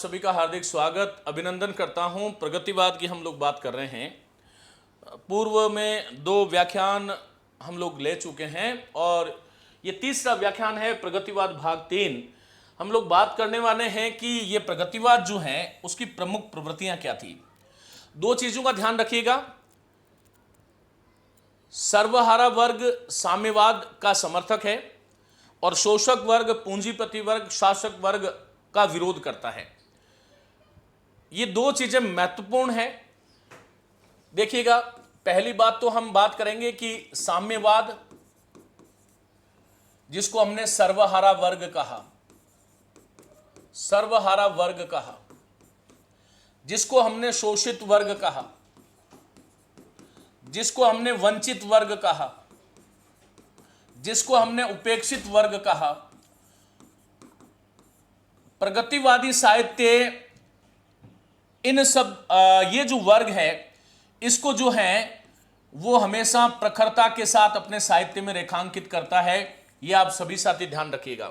सभी का हार्दिक स्वागत अभिनंदन करता हूं। प्रगतिवाद की हम लोग बात कर रहे हैं। पूर्व में 2 व्याख्यान हम लोग ले चुके हैं और ये तीसरा व्याख्यान है प्रगतिवाद भाग 3। हम लोग बात करने वाले हैं कि ये प्रगतिवाद जो है उसकी प्रमुख प्रवृत्तियां क्या थी। 2 चीजों का ध्यान रखिएगा। सर्वहारा वर्ग साम्यवाद का समर्थक है और शोषक वर्ग, पूंजीपति वर्ग, शासक वर्ग का विरोध करता है। ये 2 चीजें महत्वपूर्ण है। देखिएगा, पहली बात तो हम बात करेंगे कि साम्यवाद, जिसको हमने सर्वहारा वर्ग कहा, सर्वहारा वर्ग कहा, जिसको हमने शोषित वर्ग कहा, जिसको हमने वंचित वर्ग कहा, जिसको हमने उपेक्षित वर्ग कहा। प्रगतिवादी साहित्य इन सब ये जो वर्ग है इसको जो है वो हमेशा प्रखरता के साथ अपने साहित्य में रेखांकित करता है। ये आप सभी साथी ध्यान रखिएगा।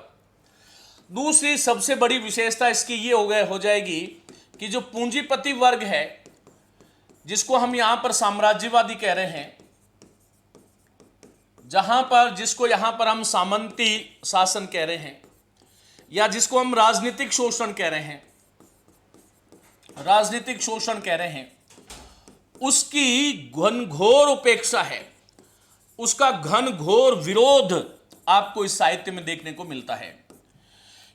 दूसरी सबसे बड़ी विशेषता इसकी ये हो जाएगी कि जो पूंजीपति वर्ग है, जिसको हम यहां पर साम्राज्यवादी कह रहे हैं, जिसको यहां पर हम सामंती शासन कह रहे हैं, या जिसको हम राजनीतिक शोषण कह रहे हैं, राजनीतिक शोषण कह रहे हैं, उसकी घनघोर उपेक्षा है, उसका घनघोर विरोध आपको इस साहित्य में देखने को मिलता है।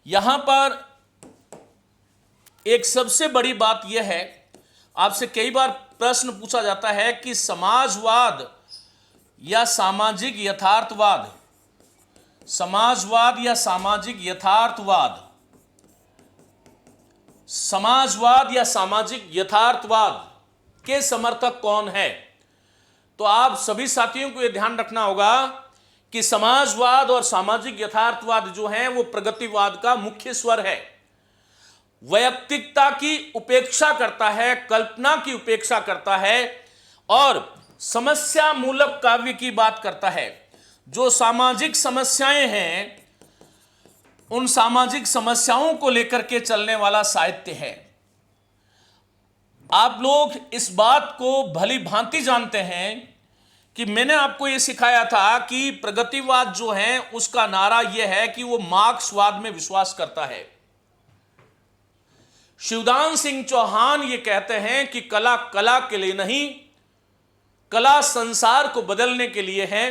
यहां पर एक सबसे बड़ी बात यह है, आपसे कई बार प्रश्न पूछा जाता है कि समाजवाद या सामाजिक यथार्थवाद, समाजवाद या सामाजिक यथार्थवाद, समाजवाद या सामाजिक यथार्थवाद के समर्थक कौन है। तो आप सभी साथियों को यह ध्यान रखना होगा कि समाजवाद और सामाजिक यथार्थवाद जो है वो प्रगतिवाद का मुख्य स्वर है। वैयक्तिकता की उपेक्षा करता है, कल्पना की उपेक्षा करता है और समस्या मूलक काव्य की बात करता है। जो सामाजिक समस्याएं हैं उन सामाजिक समस्याओं को लेकर के चलने वाला साहित्य है। आप लोग इस बात को भली भांति जानते हैं कि मैंने आपको यह सिखाया था कि प्रगतिवाद जो है उसका नारा यह है कि वो मार्क्सवाद में विश्वास करता है। शिवदान सिंह चौहान ये कहते हैं कि कला कला के लिए नहीं, कला संसार को बदलने के लिए है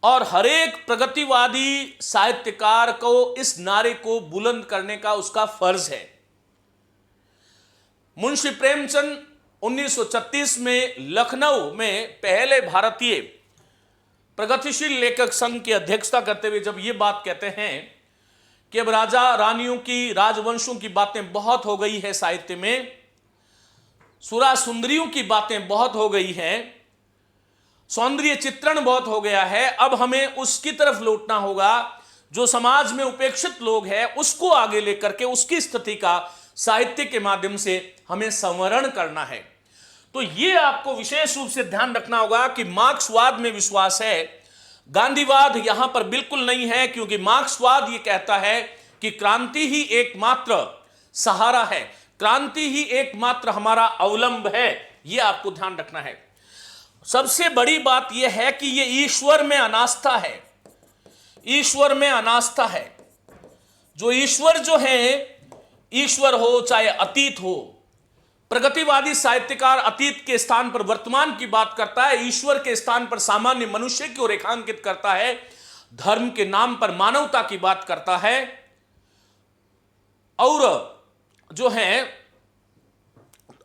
और हर एक प्रगतिवादी साहित्यकार को इस नारे को बुलंद करने का उसका फर्ज है। मुंशी प्रेमचंद 1936 में लखनऊ में पहले भारतीय प्रगतिशील लेखक संघ की अध्यक्षता करते हुए जब ये बात कहते हैं कि अब राजा रानियों की, राजवंशों की बातें बहुत हो गई है साहित्य में, सुरा सुंदरियों की बातें बहुत हो गई हैं, सौंदर्य चित्रण बहुत हो गया है, अब हमें उसकी तरफ लौटना होगा। जो समाज में उपेक्षित लोग हैं उसको आगे लेकर के उसकी स्थिति का साहित्य के माध्यम से हमें संवरण करना है। तो ये आपको विशेष रूप से ध्यान रखना होगा कि मार्क्सवाद में विश्वास है, गांधीवाद यहां पर बिल्कुल नहीं है, क्योंकि मार्क्सवाद ये कहता है कि क्रांति ही एकमात्र सहारा है, क्रांति ही एकमात्र हमारा अवलंब है। यह आपको ध्यान रखना है। सबसे बड़ी बात यह है कि यह ईश्वर में अनास्था है, ईश्वर में अनास्था है। जो ईश्वर जो है, ईश्वर हो चाहे अतीत हो, प्रगतिवादी साहित्यकार अतीत के स्थान पर वर्तमान की बात करता है, ईश्वर के स्थान पर सामान्य मनुष्य को रेखांकित करता है, धर्म के नाम पर मानवता की बात करता है, और जो है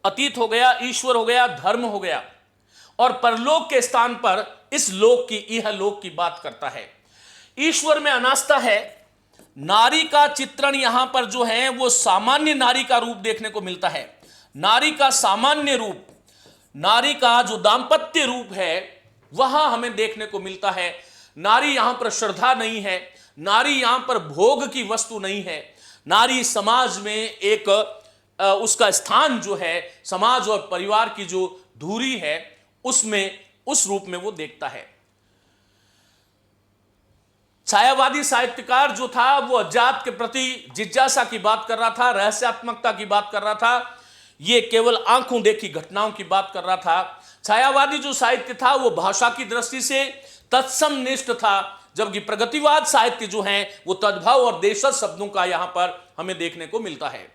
अतीत हो गया, ईश्वर हो गया, धर्म हो गया, और परलोक के स्थान पर इस लोक की, यह लोक की बात करता है। ईश्वर में अनास्था है। नारी का चित्रण यहां पर जो है वो सामान्य नारी का रूप देखने को मिलता है। नारी का सामान्य रूप, नारी का जो दाम्पत्य रूप है वह हमें देखने को मिलता है। नारी यहां पर श्रद्धा नहीं है, नारी यहां पर भोग की वस्तु नहीं है। नारी समाज में एक उसका स्थान जो है, समाज और परिवार की जो दूरी है उसमें, उस रूप में वो देखता है। छायावादी साहित्यकार जो था वो अजात के प्रति जिज्ञासा की बात कर रहा था, रहस्यात्मकता की बात कर रहा था, ये केवल आंखों देखी घटनाओं की बात कर रहा था। छायावादी जो साहित्य था वो भाषा की दृष्टि से तत्समनिष्ठ था, जबकि प्रगतिवाद साहित्य जो है वो तद्भव और देशज शब्दों का यहां पर हमें देखने को मिलता है।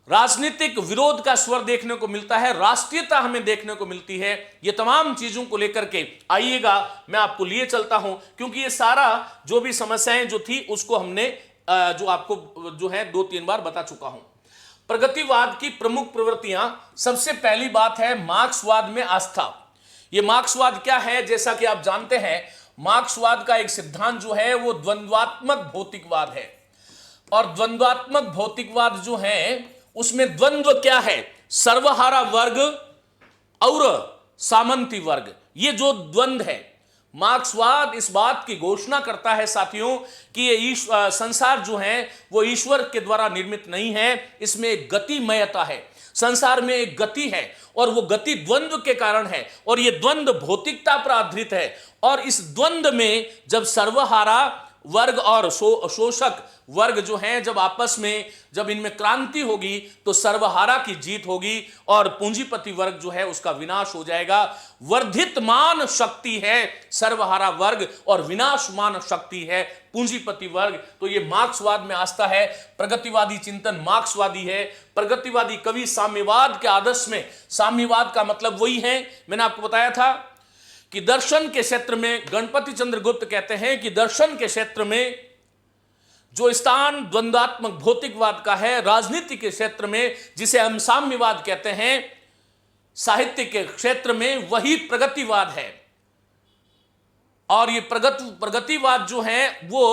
राजनीतिक विरोध का स्वर देखने को मिलता है, राष्ट्रीयता हमें देखने को मिलती है। ये तमाम चीजों को लेकर के आइएगा, मैं आपको लिए चलता हूं, क्योंकि ये सारा जो भी समस्याएं जो थी उसको हमने जो आपको जो है 2-3 बार बता चुका हूं। प्रगतिवाद की प्रमुख प्रवृत्तियां, सबसे पहली बात है मार्क्सवाद में आस्था। ये मार्क्सवाद क्या है? जैसा कि आप जानते हैं, मार्क्सवाद का एक सिद्धांत जो है वो द्वंद्वात्मक भौतिकवाद है। और द्वंद्वात्मक भौतिकवाद जो है उसमें द्वंद्व क्या है? सर्वहारा वर्ग और सामंती वर्ग, ये जो द्वंद्व है। मार्क्सवाद इस बात की घोषणा करता है साथियों कि ये संसार जो है वो ईश्वर के द्वारा निर्मित नहीं है, इसमें एक गतिमयता है, संसार में एक गति है और वो गति द्वंद्व के कारण है, और ये द्वंद्व भौतिकता पर आधारित है। और इस द्वंद्व में जब सर्वहारा वर्ग और शोषक वर्ग जो हैं जब आपस में जब इनमें क्रांति होगी तो सर्वहारा की जीत होगी और पूंजीपति वर्ग जो है उसका विनाश हो जाएगा। वर्धितमान शक्ति है सर्वहारा वर्ग और विनाशमान शक्ति है पूंजीपति वर्ग। तो ये मार्क्सवाद में आस्था है। प्रगतिवादी चिंतन मार्क्सवादी है। प्रगतिवादी कवि साम्यवाद के आदर्श में, साम्यवाद का मतलब वही है, मैंने आपको बताया था कि दर्शन के क्षेत्र में गणपति चंद्र गुप्त कहते हैं कि दर्शन के क्षेत्र में जो स्थान द्वंद्वात्मक भौतिकवाद का है, राजनीति के क्षेत्र में जिसे हम साम्यवाद कहते हैं, साहित्य के क्षेत्र में वही प्रगतिवाद है। और ये प्रगतिवाद जो है वो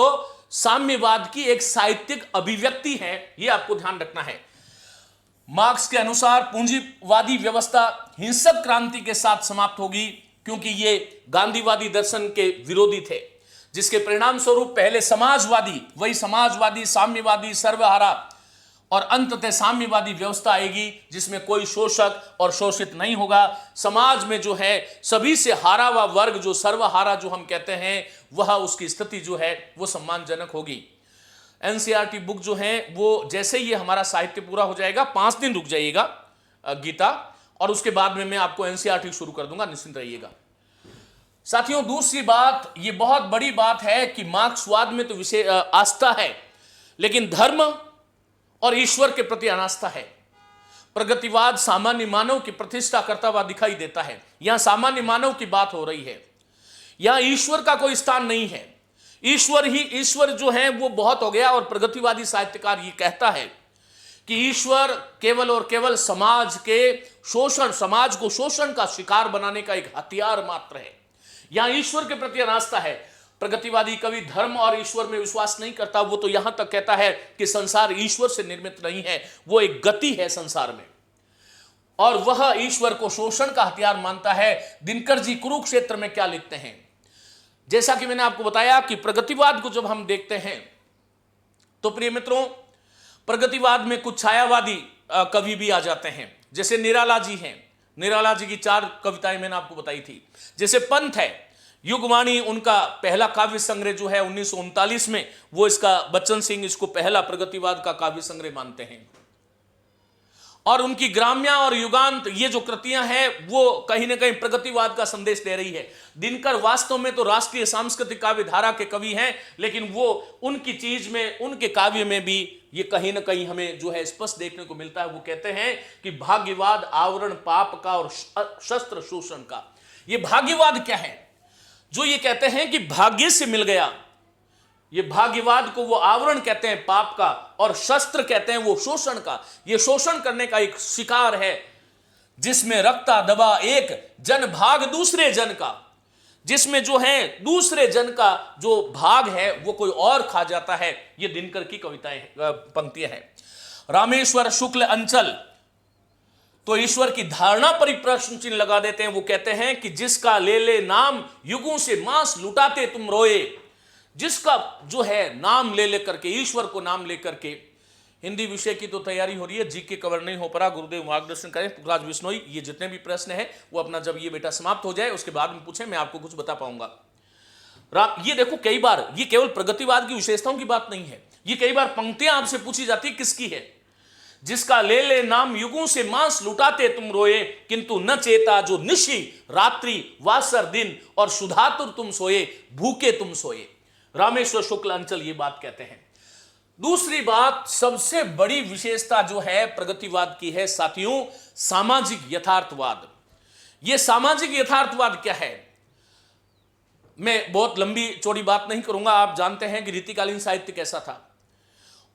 साम्यवाद की एक साहित्यिक अभिव्यक्ति है, ये आपको ध्यान रखना है। मार्क्स के अनुसार पूंजीवादी व्यवस्था हिंसक क्रांति के साथ समाप्त होगी, क्योंकि ये गांधीवादी दर्शन के विरोधी थे, जिसके परिणाम स्वरूप पहले समाजवादी, वही समाजवादी, साम्यवादी, सर्वहारा और अंततः साम्यवादी व्यवस्था आएगी जिसमें कोई शोषक और शोषित नहीं होगा। समाज में जो है सभी से हारा हुआ वर्ग, जो सर्वहारा जो हम कहते हैं, वह उसकी स्थिति जो है वो सम्मानजनक होगी। एनसीईआरटी बुक जो है वो जैसे ही हमारा साहित्य पूरा हो जाएगा, 5 दिन रुक जाइएगा गीता, और उसके बाद में मैं आपको एनसीईआरटी शुरू कर दूंगा, निश्चिंत रहिएगा। साथियों, दूसरी बात, ये बहुत बड़ी बात है कि मार्क्सवाद में तो विशेष आस्था है, लेकिन धर्म और ईश्वर के प्रति अनास्था है। प्रगतिवाद सामान्य मानव की प्रतिष्ठा करता हुआ दिखाई देता है। यहां सामान्य मानव की बात हो रही है, यहां ईश्वर का कोई स्थान नहीं है। ईश्वर जो है वो बहुत हो गया। और प्रगतिवादी साहित्यकार ये कहता है कि ईश्वर केवल और केवल समाज के शोषण, समाज को शोषण का शिकार बनाने का एक हथियार मात्र है। यहां ईश्वर के प्रति अनास्था है। प्रगतिवादी कवि धर्म और ईश्वर में विश्वास नहीं करता। वो तो यहां तक कहता है कि संसार ईश्वर से निर्मित नहीं है, वो एक गति है संसार में, और वह ईश्वर को शोषण का हथियार मानता है। दिनकर जी कुरुक्षेत्र में क्या लिखते हैं? जैसा कि मैंने आपको बताया कि प्रगतिवाद को जब हम देखते हैं तो प्रिय मित्रों, प्रगतिवाद में कुछ छायावादी कवि भी आ जाते हैं, जैसे निराला जी हैं। निराला जी की 4 कविताएं मैंने आपको बताई थी। जैसे पंथ है, युगवाणी उनका पहला काव्य संग्रह जो है 1939 में, वो इसका बच्चन सिंह इसको पहला प्रगतिवाद का काव्य संग्रह मानते हैं। और उनकी ग्राम्या और युगांत ये जो कृतियां हैं वो कहीं ना कहीं प्रगतिवाद का संदेश दे रही है। दिनकर वास्तव में तो राष्ट्रीय सांस्कृतिक काव्य धारा के कवि हैं, लेकिन वो उनकी चीज में, उनके काव्य में भी ये कहीं ना कहीं हमें जो है स्पष्ट देखने को मिलता है। वो कहते हैं कि भाग्यवाद आवरण पाप का और शस्त्र शोषण का। ये भाग्यवाद क्या है? जो ये कहते हैं कि भाग्य से मिल गया, ये भाग्यवाद को वो आवरण कहते हैं पाप का, और शस्त्र कहते हैं वो शोषण का। ये शोषण करने का एक शिकार है, जिसमें रखता दबा एक जन भाग दूसरे जन का, जिसमें जो है दूसरे जन का जो भाग है वो कोई और खा जाता है। ये दिनकर की कविताएं पंक्तियां हैं। रामेश्वर शुक्ल अंचल तो ईश्वर की धारणा पर ही प्रश्न चिन्ह लगा देते हैं। वो कहते हैं कि जिसका ले ले नाम युगों से मांस लुटाते तुम रोए। जिसका जो है नाम ले लेकर के, ईश्वर को नाम लेकर के। हिंदी विषय की तो तैयारी हो रही है, जीके कवर नहीं हो पा, गुरुदेव मार्गदर्शन करें। पुखराज बिश्नोई, ये जितने भी प्रश्न हैं वो अपना जब ये बेटा समाप्त हो जाए उसके बाद में पूछें, मैं आपको कुछ बता पाऊंगा। ये देखो, कई बार ये केवल प्रगतिवाद की विशेषताओं की बात नहीं है, ये कई बार पंक्तियां आपसे पूछी जाती है किसकी है। जिसका ले ले नाम युगों से मांस लुटाते तुम रोए, किंतु न चेता जो निशि रात्रि वासर दिन और सुधातुर तुम सोए, भूखे तुम सोए। रामेश्वर शुक्ल अंचल ये बात कहते हैं। दूसरी बात, सबसे बड़ी विशेषता जो है प्रगतिवाद की है साथियों, सामाजिक यथार्थवाद। यह सामाजिक यथार्थवाद क्या है, मैं बहुत लंबी चौड़ी बात नहीं करूंगा। आप जानते हैं कि रीतिकालीन साहित्य कैसा था,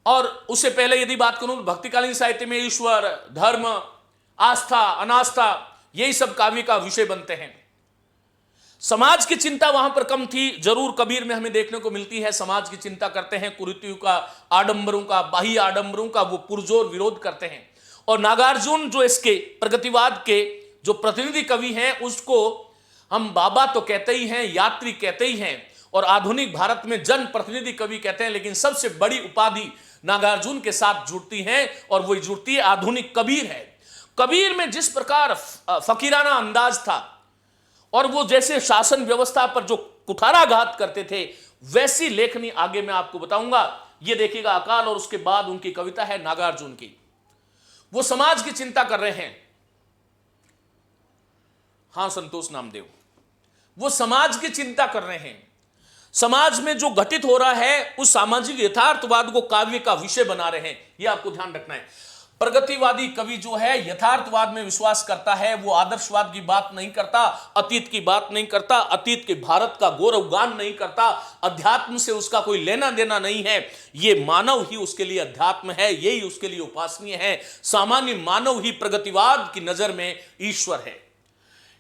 और उससे पहले यदि बात करूं तो भक्तिकालीन साहित्य में ईश्वर, धर्म, आस्था, अनास्था, यही सब काव्य का विषय बनते हैं। समाज की चिंता वहां पर कम थी। जरूर कबीर में हमें देखने को मिलती है, समाज की चिंता करते हैं, कुरीतियों का, आडंबरों का, बाह्य आडंबरों का वो पुरजोर विरोध करते हैं। और नागार्जुन जो इसके प्रगतिवाद के जो प्रतिनिधि कवि हैं, उसको हम बाबा तो कहते ही हैं, यात्री कहते ही हैं, और आधुनिक भारत में जन प्रतिनिधि कवि कहते हैं। लेकिन सबसे बड़ी उपाधि नागार्जुन के साथ जुड़ती है, और वही जुड़ती है आधुनिक कबीर है। कबीर में जिस प्रकार फकीराना अंदाज था, और वो जैसे शासन व्यवस्था पर जो कुठाराघात करते थे, वैसी लेखनी आगे मैं आपको बताऊंगा। ये देखिएगा, अकाल और उसके बाद उनकी कविता है नागार्जुन की। वो समाज की चिंता कर रहे हैं। हां संतोष नामदेव, वो समाज की चिंता कर रहे हैं। समाज में जो घटित हो रहा है उस सामाजिक यथार्थवाद को काव्य का विषय बना रहे हैं, यह आपको ध्यान रखना है। प्रगतिवादी कवि जो है यथार्थवाद में विश्वास करता है, वो आदर्शवाद की बात नहीं करता, अतीत की बात नहीं करता, अतीत के भारत का गौरवगान नहीं करता, अध्यात्म से उसका कोई लेना देना नहीं है। ये मानव ही उसके लिए अध्यात्म है, यही उसके लिए उपासनीय है। सामान्य मानव ही प्रगतिवाद की नजर में ईश्वर है।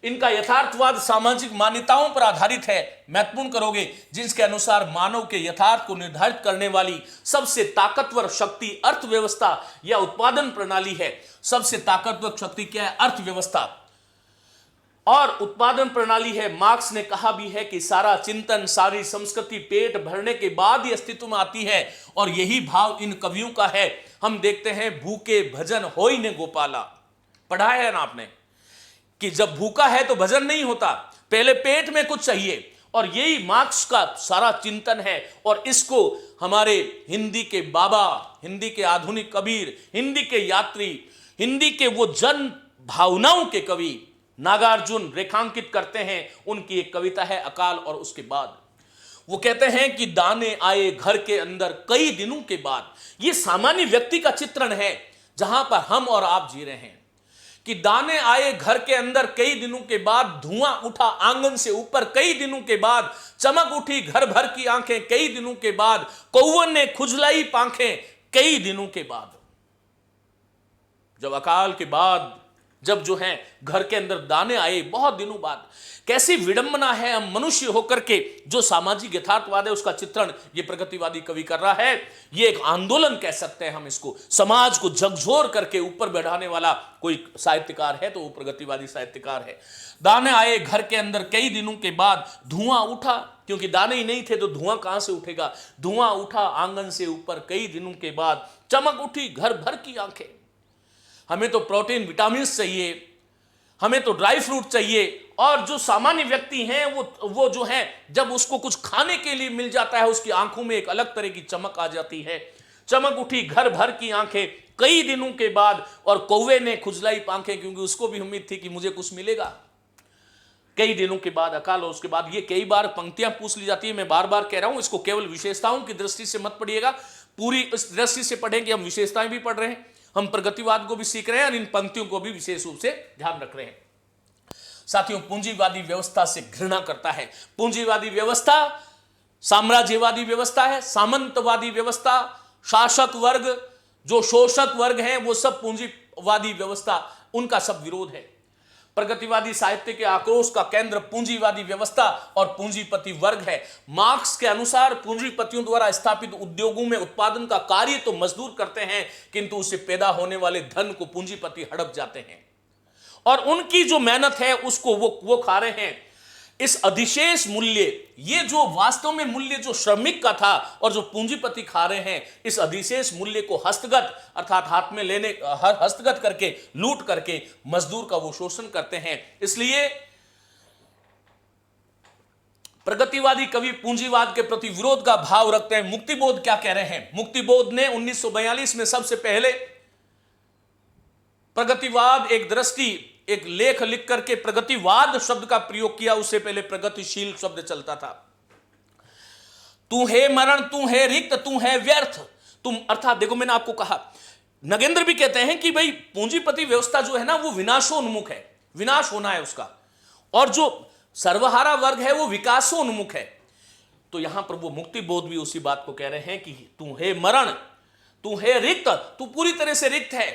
इनका यथार्थवाद सामाजिक मान्यताओं पर आधारित है। महत्वपूर्ण करोगे, जिसके अनुसार मानव के यथार्थ को निर्धारित करने वाली सबसे ताकतवर शक्ति अर्थव्यवस्था या उत्पादन प्रणाली है। सबसे ताकतवर शक्ति क्या है? अर्थव्यवस्था और उत्पादन प्रणाली है। मार्क्स ने कहा भी है कि सारा चिंतन, सारी संस्कृति पेट भरने के बाद ही अस्तित्व में आती है, और यही भाव इन कवियों का है। हम देखते हैं, भूखे भजन होई ने गोपाला, पढ़ा है ना आपने, कि जब भूखा है तो भजन नहीं होता, पहले पेट में कुछ चाहिए। और यही मार्क्स का सारा चिंतन है, और इसको हमारे हिंदी के बाबा, हिंदी के आधुनिक कबीर, हिंदी के यात्री, हिंदी के वो जन भावनाओं के कवि नागार्जुन रेखांकित करते हैं। उनकी एक कविता है अकाल और उसके बाद। वो कहते हैं कि दाने आए घर के अंदर कई दिनों के बाद। ये सामान्य व्यक्ति का चित्रण है जहां पर हम और आप जी रहे हैं, कि दाने आए घर के अंदर कई दिनों के बाद, धुआं उठा आंगन से ऊपर कई दिनों के बाद, चमक उठी घर भर की आंखें कई दिनों के बाद, कौवन ने खुजलाई पांखें कई दिनों के बाद। जब अकाल के बाद, जब जो है घर के अंदर दाने आए बहुत दिनों बाद, कैसी विडंबना है हम मनुष्य होकर के। जो सामाजिक यथार्थवाद है उसका चित्रण ये प्रगतिवादी कवि कर रहा है। ये एक आंदोलन कह सकते हैं हम इसको। समाज को झकझोर करके ऊपर बढ़ाने वाला कोई साहित्यकार है तो वो प्रगतिवादी साहित्यकार है। दाने आए घर के अंदर कई दिनों के बाद, धुआं उठा, क्योंकि दाने ही नहीं थे तो धुआं कहां से उठेगा, धुआं उठा आंगन से ऊपर कई दिनों के बाद, चमक उठी घर भर की आंखें। हमें तो प्रोटीन विटामिन चाहिए, हमें तो ड्राई फ्रूट चाहिए, और जो सामान्य व्यक्ति हैं वो जो है जब उसको कुछ खाने के लिए मिल जाता है, उसकी आंखों में एक अलग तरह की चमक आ जाती है। चमक उठी घर भर की आंखें कई दिनों के बाद, और कौवे ने खुजलाई पांखें, क्योंकि उसको भी उम्मीद थी कि मुझे कुछ मिलेगा। कई दिनों के बाद अकाल और उसके बाद, ये कई बार पंक्तियां पूछ ली जाती है। मैं बार बार कह रहा हूं, इसको केवल विशेषताओं की दृष्टि से मत पढ़िएगा, पूरी इस दृष्टि से पढ़ेंगे। हम विशेषताएं भी पढ़ रहे हैं, हम प्रगतिवाद को भी सीख रहे हैं, और इन पंक्तियों को भी विशेष रूप से ध्यान रख रहे हैं। साथियों, पूंजीवादी व्यवस्था से घृणा करता है। पूंजीवादी व्यवस्था साम्राज्यवादी व्यवस्था है, सामंतवादी व्यवस्था, शासक वर्ग, जो शोषक वर्ग हैं, वो सब पूंजीवादी व्यवस्था, उनका सब विरोध है। प्रगतिवादी साहित्य के आक्रोश का केंद्र पूंजीवादी व्यवस्था और पूंजीपति वर्ग है। मार्क्स के अनुसार पूंजीपतियों द्वारा स्थापित उद्योगों में उत्पादन का कार्य तो मजदूर करते हैं, किंतु उससे पैदा होने वाले धन को पूंजीपति हड़प जाते हैं, और उनकी जो मेहनत है उसको वो खा रहे हैं। इस अधिशेष मूल्य, ये जो वास्तव में मूल्य जो श्रमिक का था और जो पूंजीपति खा रहे हैं, इस अधिशेष मूल्य को हस्तगत अर्थात हाथ में लेने, हस्तगत करके, लूट करके मजदूर का वो शोषण करते हैं। इसलिए प्रगतिवादी कवि पूंजीवाद के प्रति विरोध का भाव रखते हैं। मुक्तिबोध क्या कह रहे हैं? मुक्तिबोध ने 1942 में सबसे पहले प्रगतिवाद एक दृष्टि, एक लेख लिख करके प्रगतिवाद शब्द का प्रयोग किया। उससे पहले प्रगतिशील शब्द चलता था। तू है मरण, तू है रिक्त, तू है व्यर्थ, तुम, अर्थात देखो मैंने आपको कहा, नगेंद्र भी कहते हैं कि भाई पूंजीपति व्यवस्था जो है ना वो विनाशोन्मुख है, विनाश होना है उसका, और जो सर्वहारा वर्ग है वो विकासोन्मुख है। तो यहां पर वो मुक्तिबोध भी उसी बात को कह रहे हैं कि तू है मरण, तू है रिक्त, तू पूरी तरह से रिक्त है,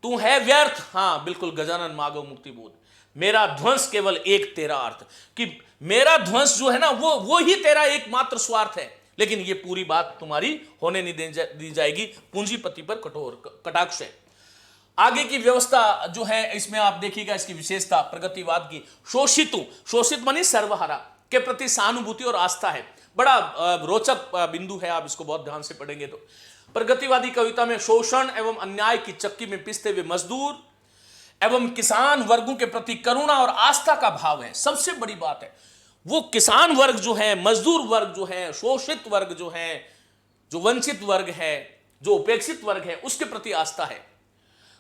तू है व्यर्थ। हां बिल्कुल, गजानन मागव मुक्तिबोध। मेरा ध्वंस केवल एक तेरा अर्थ, कि मेरा ध्वंस जो है ना वो ही तेरा एकमात्र स्वार्थ है, लेकिन ये पूरी बात तुम्हारी होने नहीं दी जाएगी। पूंजीपति पर कठोर कटाक्ष है। आगे की व्यवस्था जो है इसमें आप देखिएगा, इसकी विशेषता प्रगतिवाद की, शोषित मानी सर्वहारा के प्रति सहानुभूति और आस्था है। बड़ा रोचक बिंदु है, आप इसको बहुत ध्यान से पढ़ेंगे तो। प्रगतिवादी कविता में शोषण एवं अन्याय की चक्की में पिसते हुए मजदूर एवं किसान वर्गों के प्रति करुणा और आस्था का भाव है। सबसे बड़ी बात है वो किसान वर्ग जो है, मजदूर वर्ग जो है, शोषित वर्ग जो है, जो वंचित वर्ग है, जो उपेक्षित वर्ग है, उसके प्रति आस्था है।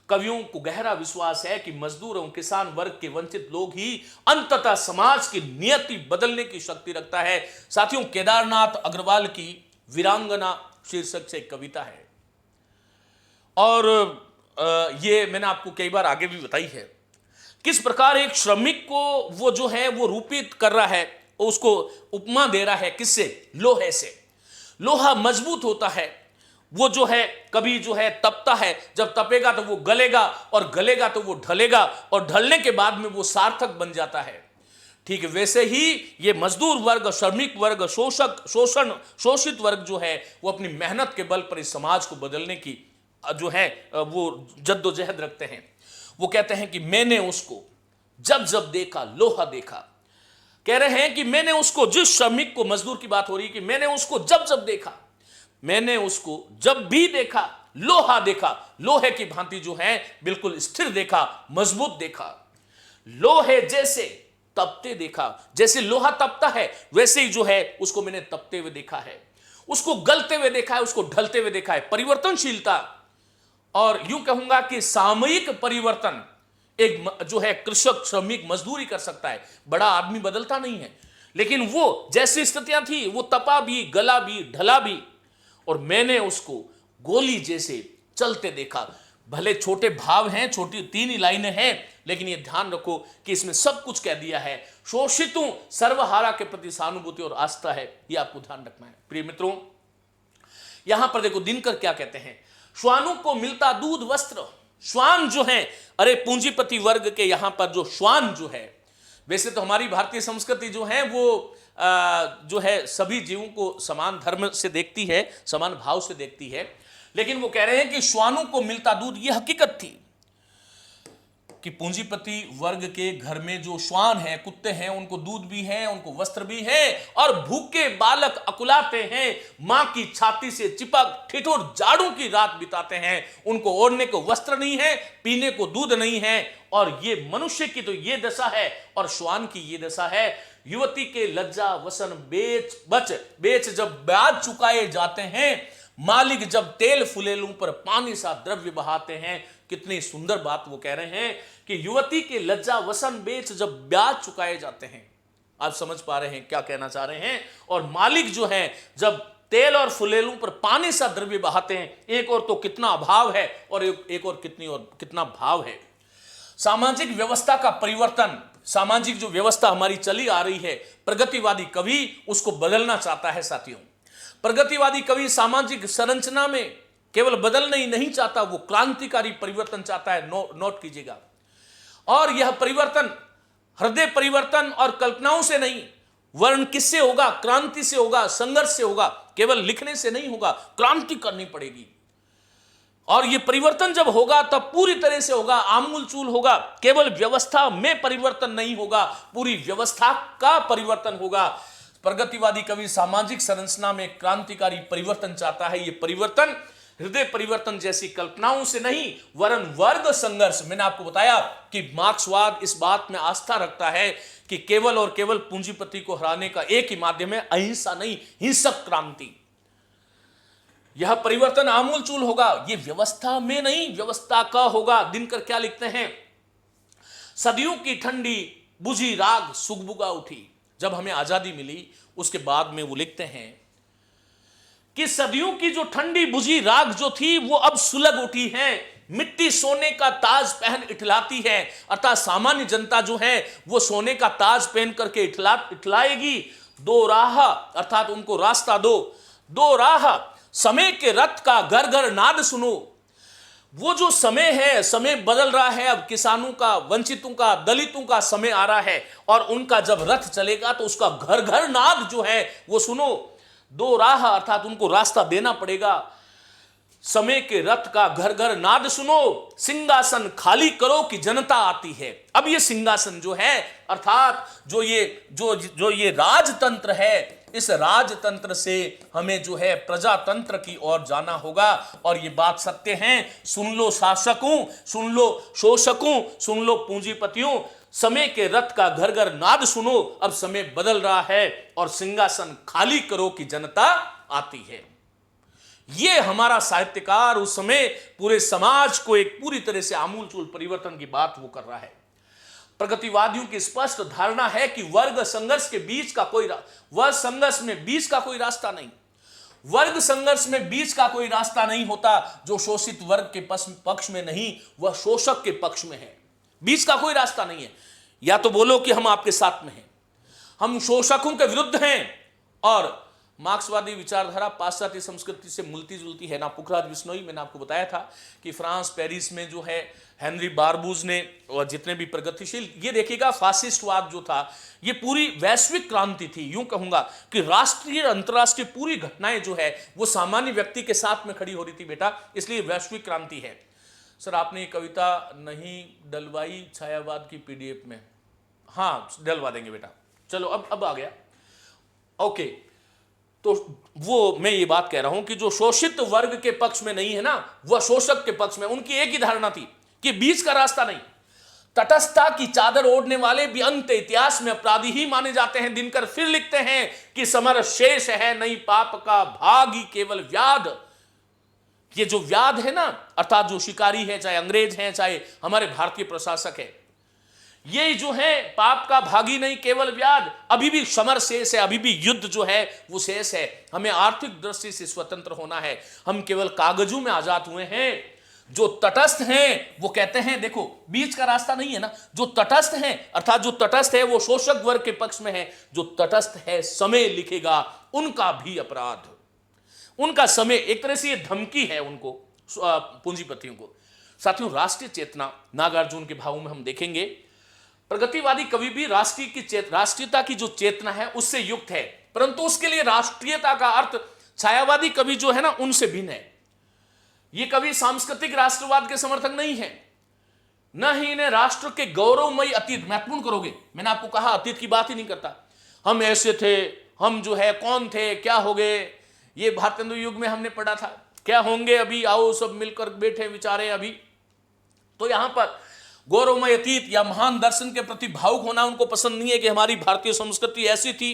कवियों को गहरा विश्वास है कि मजदूर एवं किसान वर्ग के वंचित लोग ही अंततः समाज की नियति बदलने की शक्ति रखता है। साथियों, केदारनाथ अग्रवाल की वीरांगना शीर्षक से एक कविता है, और ये मैंने आपको कई बार आगे भी बताई है, किस प्रकार एक श्रमिक को वो जो है वो रूपित कर रहा है, उसको उपमा दे रहा है किससे? लोहे से। लोहा मजबूत होता है, वो जो है कभी जो है तपता है, जब तपेगा तो वो गलेगा, और गलेगा तो वो ढलेगा, और ढलने के बाद में वो सार्थक बन जाता है। ठीक वैसे ही ये मजदूर वर्ग, श्रमिक वर्ग, शोषित वर्ग जो है वो अपनी मेहनत के बल पर इस समाज को बदलने की जो है वो जद्दोजहद रखते हैं। वो कहते हैं कि मैंने उसको जब जब देखा लोहा देखा। कह रहे हैं कि मैंने उसको, जिस श्रमिक को, मजदूर की बात हो रही है, कि मैंने उसको जब जब देखा, मैंने उसको जब भी देखा लोहा देखा, लोहे की भांति जो है बिल्कुल स्थिर देखा, मजबूत देखा। लोहे जैसे तपते देखा, जैसे लोहा तपता है वैसे ही जो है उसको मैंने तपते हुए देखा है, उसको गलते हुए देखा है, उसको ढलते हुए देखा है। परिवर्तनशीलता, और यूं कहूंगा कि सामयिक परिवर्तन एक जो है कृषक, श्रमिक, मजदूरी कर सकता है। बड़ा आदमी बदलता नहीं है, लेकिन वो जैसी स्थितियां थी वो तपा भी, गला भी, ढला भी, और मैंने उसको गोली जैसे चलते देखा। भले छोटे भाव हैं, छोटी 3 ही लाइनें हैं, लेकिन ये ध्यान रखो कि इसमें सब कुछ कह दिया है। शोषितों, सर्वहारा के प्रति सहानुभूति और आस्था है, ये आपको ध्यान रखना है। प्रिय मित्रों, यहां पर देखो दिनकर क्या कहते हैं, श्वानों को मिलता दूध वस्त्र। श्वान जो है, अरे पूंजीपति वर्ग के यहां पर जो श्वान जो है, वैसे तो हमारी भारतीय संस्कृति जो है वो जो है सभी जीवों को समान धर्म से देखती है, समान भाव से देखती है, लेकिन वो कह रहे हैं कि श्वानों को मिलता दूध, ये हकीकत थी कि पूंजीपति वर्ग के घर में जो श्वान है, कुत्ते हैं, उनको दूध भी है, उनको वस्त्र भी है, और भूखे बालक अकुलाते हैं, मां की छाती से चिपक ठिठुर जाड़ों की रात बिताते हैं, उनको ओढ़ने को वस्त्र नहीं है, पीने को दूध नहीं है। और ये मनुष्य की तो ये दशा है, और श्वान की ये दशा है। युवती के लज्जा वसन बेच जब ब्याज चुकाए जाते हैं, मालिक जब तेल फुलेलूं पर पानी सा द्रव्य बहाते हैं। कितनी सुंदर बात वो कह रहे हैं कि युवती के लज्जा वसन बेच जब ब्याज चुकाए जाते हैं। आप समझ पा रहे हैं क्या कहना चाह रहे हैं। और मालिक जो है जब तेल और फुलेलूं पर पानी सा द्रव्य बहाते हैं, एक और तो कितना अभाव है और एक और कितना भाव है। सामाजिक व्यवस्था का परिवर्तन, सामाजिक जो व्यवस्था हमारी चली आ रही है, प्रगतिवादी कवि उसको बदलना चाहता है। साथियों, प्रगतिवादी कवि सामाजिक संरचना में केवल बदलना ही नहीं चाहता, वो क्रांतिकारी परिवर्तन चाहता है। नोट कीजिएगा। और यह परिवर्तन हृदय परिवर्तन और कल्पनाओं से नहीं, वर्ण किससे होगा? क्रांति से होगा, संघर्ष से होगा। केवल लिखने से नहीं होगा, क्रांति करनी पड़ेगी। और यह परिवर्तन जब होगा तब पूरी तरह से होगा, आमूल चूल होगा। केवल व्यवस्था में परिवर्तन नहीं होगा, पूरी व्यवस्था का परिवर्तन होगा। प्रगतिवादी कवि सामाजिक संरचना में क्रांतिकारी परिवर्तन चाहता है। यह परिवर्तन हृदय परिवर्तन जैसी कल्पनाओं से नहीं, वरन वर्ग संघर्ष। मैंने आपको बताया कि मार्क्सवाद इस बात में आस्था रखता है कि केवल और केवल पूंजीपति को हराने का एक ही माध्यम है, अहिंसा नहीं, हिंसक क्रांति। यह परिवर्तन आमूल चूल होगा, यह व्यवस्था में नहीं, व्यवस्था का होगा। दिनकर क्या लिखते हैं, सदियों की ठंडी बुझी राग सुगबुगा उठी। जब हमें आजादी मिली उसके बाद में वो लिखते हैं कि सदियों की जो ठंडी बुझी राग जो थी वो अब सुलग उठी है, मिट्टी सोने का ताज पहन इठलाती है। अर्थात सामान्य जनता जो है वो सोने का ताज पहन करके इठलाएगी। दो राह अर्थात उनको रास्ता दो, दो राह समय के रथ का घर घर नाद सुनो। वो जो समय है, समय बदल रहा है, अब किसानों का, वंचितों का, दलितों का समय आ रहा है और उनका जब रथ चलेगा तो उसका घर घर नाद जो है वो सुनो। दो राह अर्थात उनको रास्ता देना पड़ेगा। समय के रथ का घर घर नाद सुनो, सिंहासन खाली करो कि जनता आती है। अब ये सिंहासन जो है अर्थात जो ये राजतंत्र है, इस राजतंत्र से हमें जो है प्रजातंत्र की ओर जाना होगा। और ये बात सत्य है। सुन लो शासकों, सुन लो शोषकों, सुन लो पूंजीपतियों, समय के रथ का घर घर नाद सुनो। अब समय बदल रहा है और सिंहासन खाली करो कि जनता आती है। ये हमारा साहित्यकार उस समय पूरे समाज को एक पूरी तरह से आमूलचूल परिवर्तन की बात वो कर रहा है। प्रगतिवादियों की स्पष्ट धारणा है कि वर्ग संघर्ष के बीच का कोई वर्ग संघर्ष में बीच का कोई रास्ता नहीं, वर्ग संघर्ष में बीच का कोई रास्ता नहीं होता। जो शोषित वर्ग के पक्ष में नहीं, वह शोषक के पक्ष में है। बीच का कोई रास्ता नहीं है। या तो बोलो कि हम आपके साथ में हैं, हम शोषकों के विरुद्ध हैं। और मार्क्सवादी विचारधारा पाश्चात्य संस्कृति से मिलती जुलती है ना। पुखराज बिश्नोई, मैंने आपको बताया था कि फ्रांस पेरिस में जो है हेनरी बारबूज ने और जितने भी प्रगतिशील, ये देखिएगा फासिस्टवाद जो था ये पूरी वैश्विक क्रांति थी। यूं कहूंगा कि राष्ट्रीय अंतर्राष्ट्रीय पूरी घटनाएं जो है वो सामान्य व्यक्ति के साथ में खड़ी हो रही थी बेटा, इसलिए वैश्विक क्रांति है। सर आपने ये कविता नहीं डलवाई छायावाद की पीडीएफ में? हाँ डलवा देंगे बेटा। चलो अब आ गया। ओके, तो वो मैं ये बात कह रहा हूं कि जो शोषित वर्ग के पक्ष में नहीं है ना, वह शोषक के पक्ष में। उनकी एक ही धारणा थी कि बीच का रास्ता नहीं। तटस्थता की चादर ओढ़ने वाले भी अंत इतिहास में अपराधी ही माने जाते हैं। दिनकर फिर लिखते हैं कि समर शेष है नहीं पाप का भागी केवल व्याध। ये जो व्याध है ना, अर्थात जो शिकारी है, चाहे अंग्रेज हैं चाहे हमारे भारतीय प्रशासक है, ये जो है पाप का भागी नहीं केवल व्याध। अभी भी समर शेष है, अभी भी युद्ध जो है वो शेष है। हमें आर्थिक दृष्टि से स्वतंत्र होना है। हम केवल कागजों में आजाद हुए हैं। जो तटस्थ हैं वो कहते हैं देखो बीच का रास्ता नहीं है ना। जो तटस्थ हैं अर्थात जो तटस्थ है वो शोषक वर्ग के पक्ष में है। जो तटस्थ है समय लिखेगा उनका भी अपराध, उनका समय एक तरह से ये धमकी है उनको, पूंजीपतियों को। साथियों, राष्ट्रीय चेतना नागार्जुन के भावों में हम देखेंगे प्रगतिवादी कवि भी राष्ट्रीयता की जो चेतना है उससे युक्त है, परंतु उसके लिए राष्ट्रीयता का अर्थ छायावादी कवि जो है ना उनसे भिन्न है। ये कवि सांस्कृतिक राष्ट्रवाद के समर्थक नहीं है, न ही इन्हें राष्ट्र के गौरवमयी अतीत महत्वपूर्ण करोगे। मैंने आपको कहा अतीत की बात ही नहीं करता। हम ऐसे थे, हम जो है कौन थे, क्या हो गए, ये भारतेंदु युग में हमने पढ़ा था, क्या होंगे अभी, आओ सब मिलकर बैठे विचारे अभी। तो यहां पर गौरवमय अतीत या महान दर्शन के प्रति भावुक होना उनको पसंद नहीं है कि हमारी भारतीय संस्कृति ऐसी थी,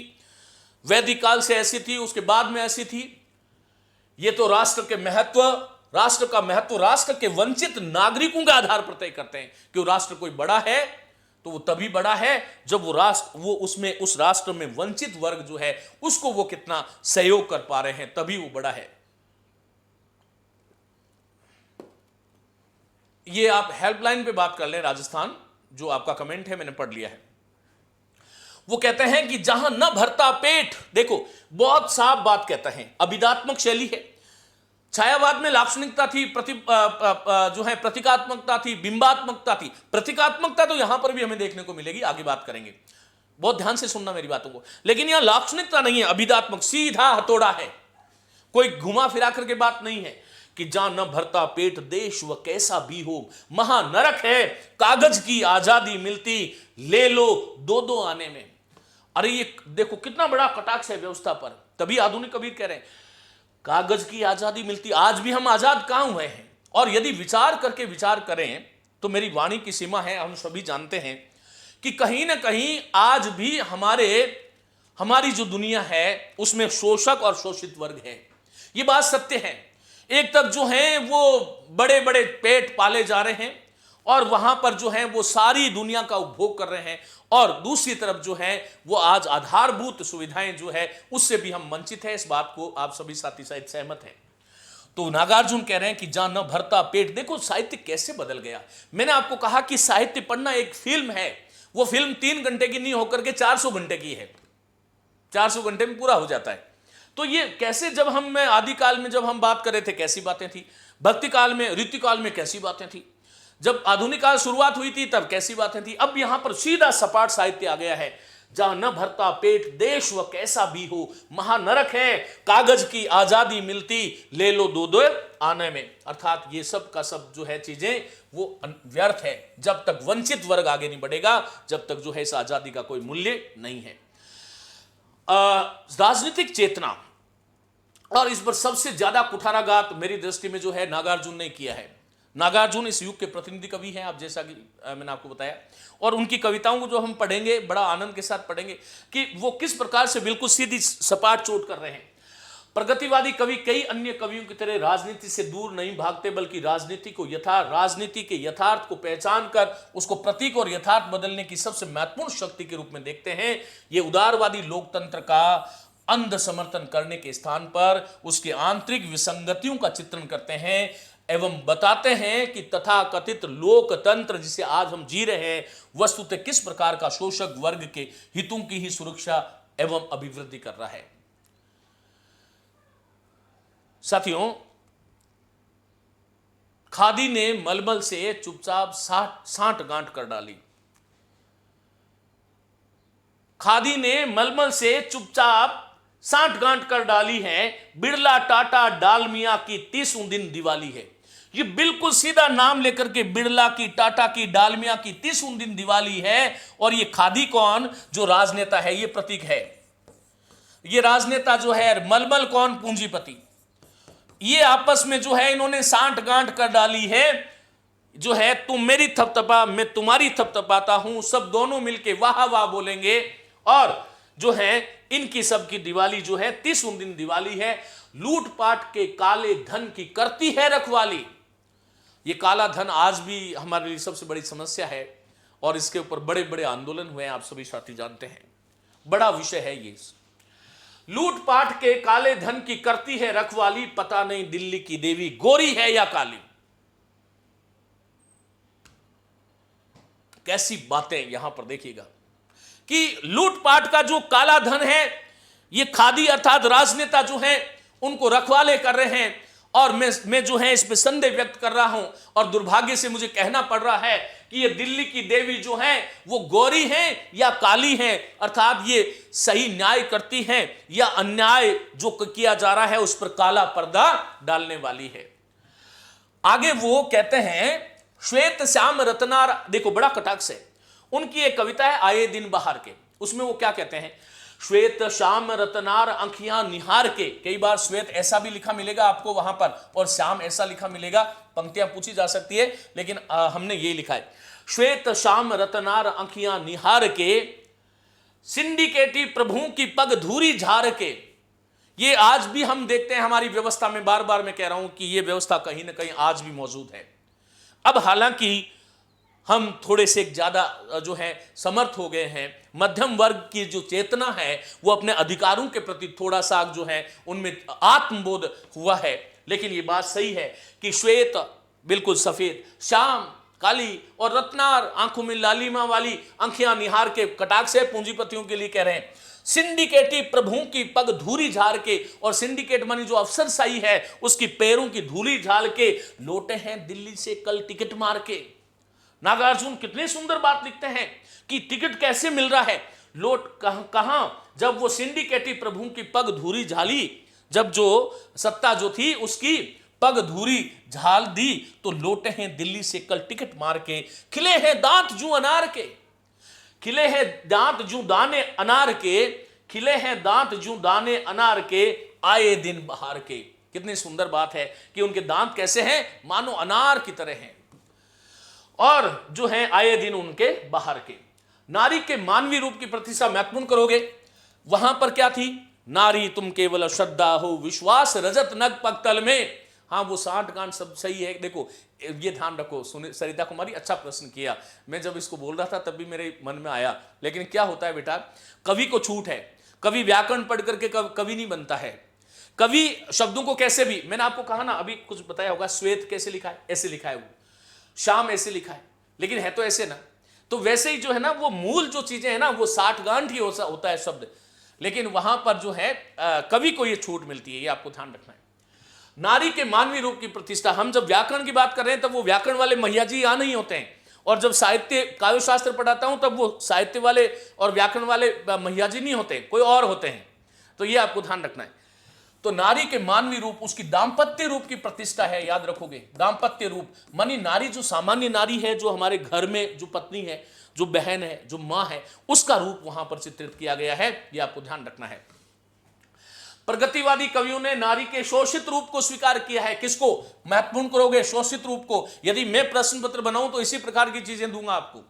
वैदिक काल से ऐसी थी, उसके बाद में ऐसी थी। ये तो राष्ट्र के महत्व, राष्ट्र का महत्व राष्ट्र के वंचित नागरिकों के आधार पर तय करते हैं कि राष्ट्र कोई बड़ा है तो वो तभी बड़ा है जब वो उसमें उस राष्ट्र में वंचित वर्ग जो है उसको वो कितना सहयोग कर पा रहे हैं, तभी वो बड़ा है। ये आप हेल्पलाइन पे बात कर लें, राजस्थान जो आपका कमेंट है मैंने पढ़ लिया है। वो कहते हैं कि जहां न भरता पेट, देखो बहुत साफ बात कहता है, अभिधात्मक शैली है। छायावाद में लाक्षणिकता थी, जो है प्रतीकात्मकता थी, बिंबात्मकता थी। प्रतीकात्मकता तो यहां पर भी हमें देखने को मिलेगी, आगे बात करेंगे, बहुत ध्यान से सुनना मेरी बातों को। लेकिन यहां लाक्षणिकता नहीं है, अभिधात्मक, सीधा हथौड़ा है, कोई घुमा फिरा करके बात नहीं है कि जहां न भरता पेट देश वह कैसा भी हो, महानरक है कागज की आजादी मिलती, ले लो दो दो आने में। अरे ये देखो कितना बड़ा कटाक्ष है व्यवस्था पर। तभी आधुनिक कबीर कह रहे हैं कागज की आजादी मिलती। आज भी हम आजाद कहां हुए हैं? और यदि विचार करके विचार करें तो मेरी वाणी की सीमा है, हम सभी जानते हैं कि कहीं ना कहीं आज भी हमारी जो दुनिया है उसमें शोषक और शोषित वर्ग है। ये बात सत्य है। एक तरफ जो है वो बड़े बड़े पेट पाले जा रहे हैं और वहां पर जो है वो सारी दुनिया का उपभोग कर रहे हैं, और दूसरी तरफ जो है वो आज आधारभूत सुविधाएं जो है उससे भी हम वंचित हैं। इस बात को आप सभी साथी शायद सहमत हैं। तो नागार्जुन कह रहे हैं कि जहां न भरता पेट, देखो साहित्य कैसे बदल गया। मैंने आपको कहा कि साहित्य पढ़ना एक फिल्म है, वो फिल्म 3 घंटे की नहीं होकर के 400 घंटे की है, 400 घंटे में पूरा हो जाता है। तो ये कैसे, जब हम आदिकाल में जब हम बात कर रहे थे कैसी बातें थी, भक्ति काल में ऋतु काल में कैसी बातें थी, जब आधुनिक काल शुरुआत हुई थी तब कैसी बातें थी। अब यहां पर सीधा सपाट साहित्य आ गया है, जहां न भरता पेट देश व कैसा भी हो, महानरक है कागज की आजादी मिलती, ले लो दो दो आने में। अर्थात ये सब का सब जो है चीजें वो व्यर्थ है जब तक वंचित वर्ग आगे नहीं बढ़ेगा, जब तक जो है इस आजादी का कोई मूल्य नहीं है। राजनीतिक चेतना, और इस पर सबसे ज्यादा कुठाराघात मेरी दृष्टि में जो है नागार्जुन ने किया है। नागार्जुन इस युग के प्रतिनिधि कवि हैं, आप जैसा कि मैंने आपको बताया, और उनकी कविताओं को जो हम पढ़ेंगे बड़ा आनंद के साथ पढ़ेंगे कि वो किस प्रकार से बिल्कुल सीधी सपाट चोट कर रहे हैं। प्रगतिवादी कवि कई अन्य कवियों की तरह राजनीति से दूर नहीं भागते, बल्कि राजनीति के यथार्थ को पहचान कर उसको प्रतीक और यथार्थ बदलने की सबसे महत्वपूर्ण शक्ति के रूप में देखते हैं। ये उदारवादी लोकतंत्र का अंध समर्थन करने के स्थान पर उसके आंतरिक विसंगतियों का चित्रण करते हैं एवं बताते हैं कि तथाकथित लोकतंत्र जिसे आज हम जी रहे हैं वस्तुतः किस प्रकार का शोषक वर्ग के हितों की ही सुरक्षा एवं अभिवृद्धि कर रहा है। साथियों, खादी ने मलमल से चुपचाप साठ गांठ कर डाली। खादी ने मलमल से चुपचाप 60 गांठ कर डाली है, बिरला टाटा डालमिया की 30वें दिन दिवाली है। ये बिल्कुल सीधा नाम लेकर के बिरला की, टाटा की, डालमिया की 30वें दिन दिवाली है। और ये खादी कौन? जो राजनेता है, ये प्रतीक है। ये राजनेता जो है, मलमल कौन? पूंजीपति। ये आपस में जो है इन्होंने 60 गांठ कर डाली है, जो है तुम मेरी थपथपा मैं तुम्हारी थपथपाता हूं, सब दोनों मिलके वाह वाह बोलेंगे। और जो है इनकी सबकी दिवाली जो है 30वें दिन दिवाली है। लूटपाट के काले धन की करती है रखवाली। ये काला धन आज भी हमारे लिए सबसे बड़ी समस्या है और इसके ऊपर बड़े बड़े आंदोलन हुए हैं, आप सभी साथी जानते हैं। बड़ा विषय है ये। लूटपाट के काले धन की करती है रखवाली, पता नहीं दिल्ली की देवी गोरी है या काली। कैसी बातें यहां पर देखिएगा कि लूटपाट का जो काला धन है, ये खादी अर्थात राजनेता जो है उनको रखवाले कर रहे हैं। और मैं जो है इस पे संदेह व्यक्त कर रहा हूं और दुर्भाग्य से मुझे कहना पड़ रहा है कि ये दिल्ली की देवी जो है वो गोरी हैं या काली हैं, अर्थात ये सही न्याय करती हैं या अन्याय जो किया जा रहा है उस पर काला पर्दा डालने वाली है। आगे वो कहते हैं श्वेत श्याम रत्नार, देखो बड़ा कटाक्ष है। उनकी एक कविता है आए दिन बहार के, उसमें वो क्या कहते हैं? श्वेत श्याम रत्नार आंखियां निहार के। कई बार श्वेत ऐसा भी लिखा मिलेगा आपको वहां पर और श्याम ऐसा लिखा मिलेगा, पंक्तियां पूछी जा सकती है, लेकिन हमने ये लिखा है श्वेत श्याम रत्नार आंखियां निहार के, सिंडिकेटी प्रभु की पग धूरी झार के। ये आज भी हम देखते हैं हमारी व्यवस्था में, बार बार मैं कह रहा हूं कि ये व्यवस्था कहीं ना कहीं आज भी मौजूद है। अब हालांकि हम थोड़े से ज्यादा जो है समर्थ हो गए हैं, मध्यम वर्ग की जो चेतना है वो अपने अधिकारों के प्रति थोड़ा सा जो है उनमें आत्मबोध हुआ है। लेकिन ये बात सही है कि श्वेत बिल्कुल सफेद, श्याम काली और रत्नार आंखों में लालिमा वाली आंखियां निहार के कटाक्ष से पूंजीपतियों के लिए कह रहे हैं। सिंडिकेटी प्रभु की पग धूरी झाड़ के, और सिंडिकेट मानी जो अफसरशाही है उसकी पैरों की धूली झाड़ के लौटे हैं दिल्ली से कल टिकट मार के। नागार्जुन कितनी सुंदर बात लिखते हैं कि टिकट कैसे मिल रहा है, लौट कहां जब वो सिंडिकेटी प्रभु की पग धूरी झाली, जब जो सत्ता जो थी उसकी पग धूरी झाल दी तो लौटे हैं दिल्ली से कल टिकट मार के। खिले हैं दांत जू अनार के, खिले हैं दांत जू दाने अनार के, खिले हैं दांत जू दाने अनार के, आए दिन बहार के। कितनी सुंदर बात है कि उनके दांत कैसे हैं, मानो अनार की तरह हैं, और जो है आए दिन उनके बाहर के। नारी के मानवीय रूप की प्रतिष्ठा महत्वपूर्ण करोगे, वहां पर क्या थी, नारी तुम केवल श्रद्धा हो विश्वास रजत नग पक्तल में। हाँ, वो 60 गांठ सब सही है। देखो ये ध्यान रखो, सुने सरिता कुमारी, अच्छा प्रश्न किया। मैं जब इसको बोल रहा था तब भी मेरे मन में आया, लेकिन क्या होता है बेटा, कवि को छूट है, कवि व्याकरण पढ़ करके कवि नहीं बनता है। कवि शब्दों को कैसे भी, मैंने आपको कहा ना, अभी कुछ बताया होगा, श्वेत कैसे लिखा है, ऐसे लिखा है, वो शाम ऐसे लिखा है, लेकिन है तो ऐसे ना। तो वैसे ही जो है ना, वो मूल जो चीजें हैं ना, वो 60 गांठ ही होता है शब्द, लेकिन वहां पर जो है कवि को ये छूट मिलती है, ये आपको ध्यान रखना है। नारी के मानवीय रूप की प्रतिष्ठा, हम जब व्याकरण की बात कर रहे हैं तब वो व्याकरण वाले मैया जी यहां नहीं होते हैं, और जब साहित्य काव्य शास्त्र पढ़ाता हूं तब वो साहित्य वाले और व्याकरण वाले मैया जी नहीं होते, कोई और होते हैं। तो ये आपको ध्यान रखना है। तो नारी के मानवीय रूप, उसकी दाम्पत्य रूप की प्रतिष्ठा है, याद रखोगे। दाम्पत्य रूप मानी नारी जो सामान्य नारी है, जो हमारे घर में जो पत्नी है, जो बहन है, जो मां है, उसका रूप वहां पर चित्रित किया गया है, यह आपको ध्यान रखना है। प्रगतिवादी कवियों ने नारी के शोषित रूप को स्वीकार किया है। किसको महत्वपूर्ण करोगे, शोषित रूप को। यदि मैं प्रश्न पत्र बनाऊं तो इसी प्रकार की चीजें दूंगा आपको।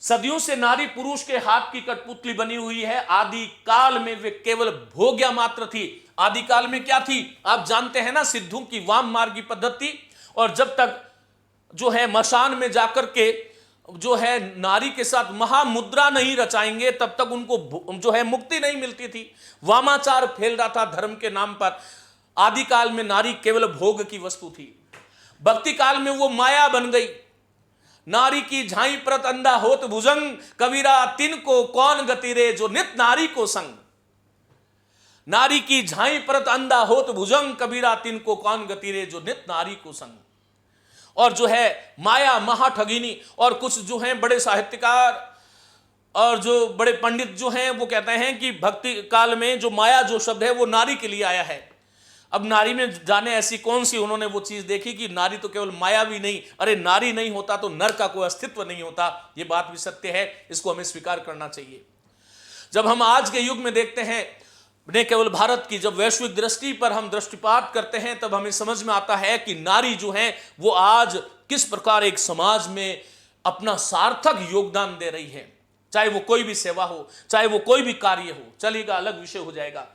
सदियों से नारी पुरुष के हाथ की कठपुतली बनी हुई है। आदि काल में वे केवल भोग्या मात्र थी। आदि काल में क्या थी, आप जानते हैं ना, सिद्धों की वाम मार्गी पद्धति, और जब तक जो है मशान में जाकर के जो है नारी के साथ महामुद्रा नहीं रचाएंगे, तब तक उनको जो है मुक्ति नहीं मिलती थी। वामाचार फैल रहा था धर्म के नाम पर। आदि काल में नारी केवल भोग की वस्तु थी। भक्ति काल में वो माया बन गई। नारी की झाई प्रत अंधा होत भुजंग, कबीरा तिन को कौन गति रे जो नित नारी को संग। नारी की झाई प्रत अंधा होत भुजंग, कबीरा तिन को कौन गति रे जो नित नारी को संग। और जो है माया महाठगिनी, और कुछ जो हैं बड़े साहित्यकार और जो बड़े पंडित जो हैं वो कहते हैं कि भक्ति काल में जो माया जो शब्द है वो नारी के लिए आया है। अब नारी में जाने ऐसी कौन सी उन्होंने वो चीज देखी कि नारी तो केवल माया भी नहीं, अरे नारी नहीं होता तो नर का कोई अस्तित्व नहीं होता। ये बात भी सत्य है, इसको हमें स्वीकार करना चाहिए। जब हम आज के युग में देखते हैं, न केवल भारत की, जब वैश्विक दृष्टि पर हम दृष्टिपात करते हैं, तब हमें समझ में आता है कि नारी जो है वो आज किस प्रकार एक समाज में अपना सार्थक योगदान दे रही है। चाहे वो कोई भी सेवा हो, चाहे वो कोई भी कार्य हो, चलेगा, अलग विषय हो जाएगा।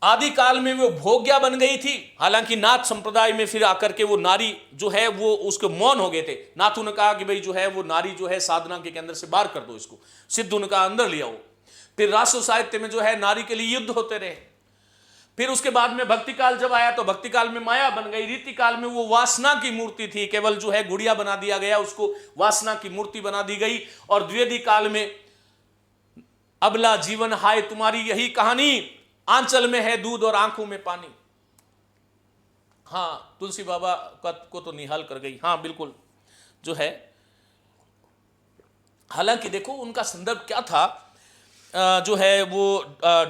आदि काल में वो भोग्या बन गई थी। हालांकि नाथ संप्रदाय में फिर आकर के वो नारी जो है वो उसके मौन हो गए थे। नाथों ने कहा कि भाई जो है वो नारी जो है साधना के केंद्र से बाहर कर दो इसको। सिद्धों ने कहा अंदर ले आओ। फिर राष्ट्र साहित्य में जो है नारी के लिए युद्ध होते रहे। फिर उसके बाद में भक्ति काल जब आया तो भक्ति काल में माया बन गई। रीति काल में वो वासना की मूर्ति थी, केवल जो है गुड़िया बना दिया गया, उसको वासना की मूर्ति बना दी गई। और द्विवेदी काल में अबला जीवन हाय तुम्हारी यही कहानी, आंचल में है दूध और आंखों में पानी। हाँ, तुलसी बाबा को तो निहाल कर गई। हाँ बिल्कुल जो है, हालांकि देखो उनका संदर्भ क्या था, जो है वो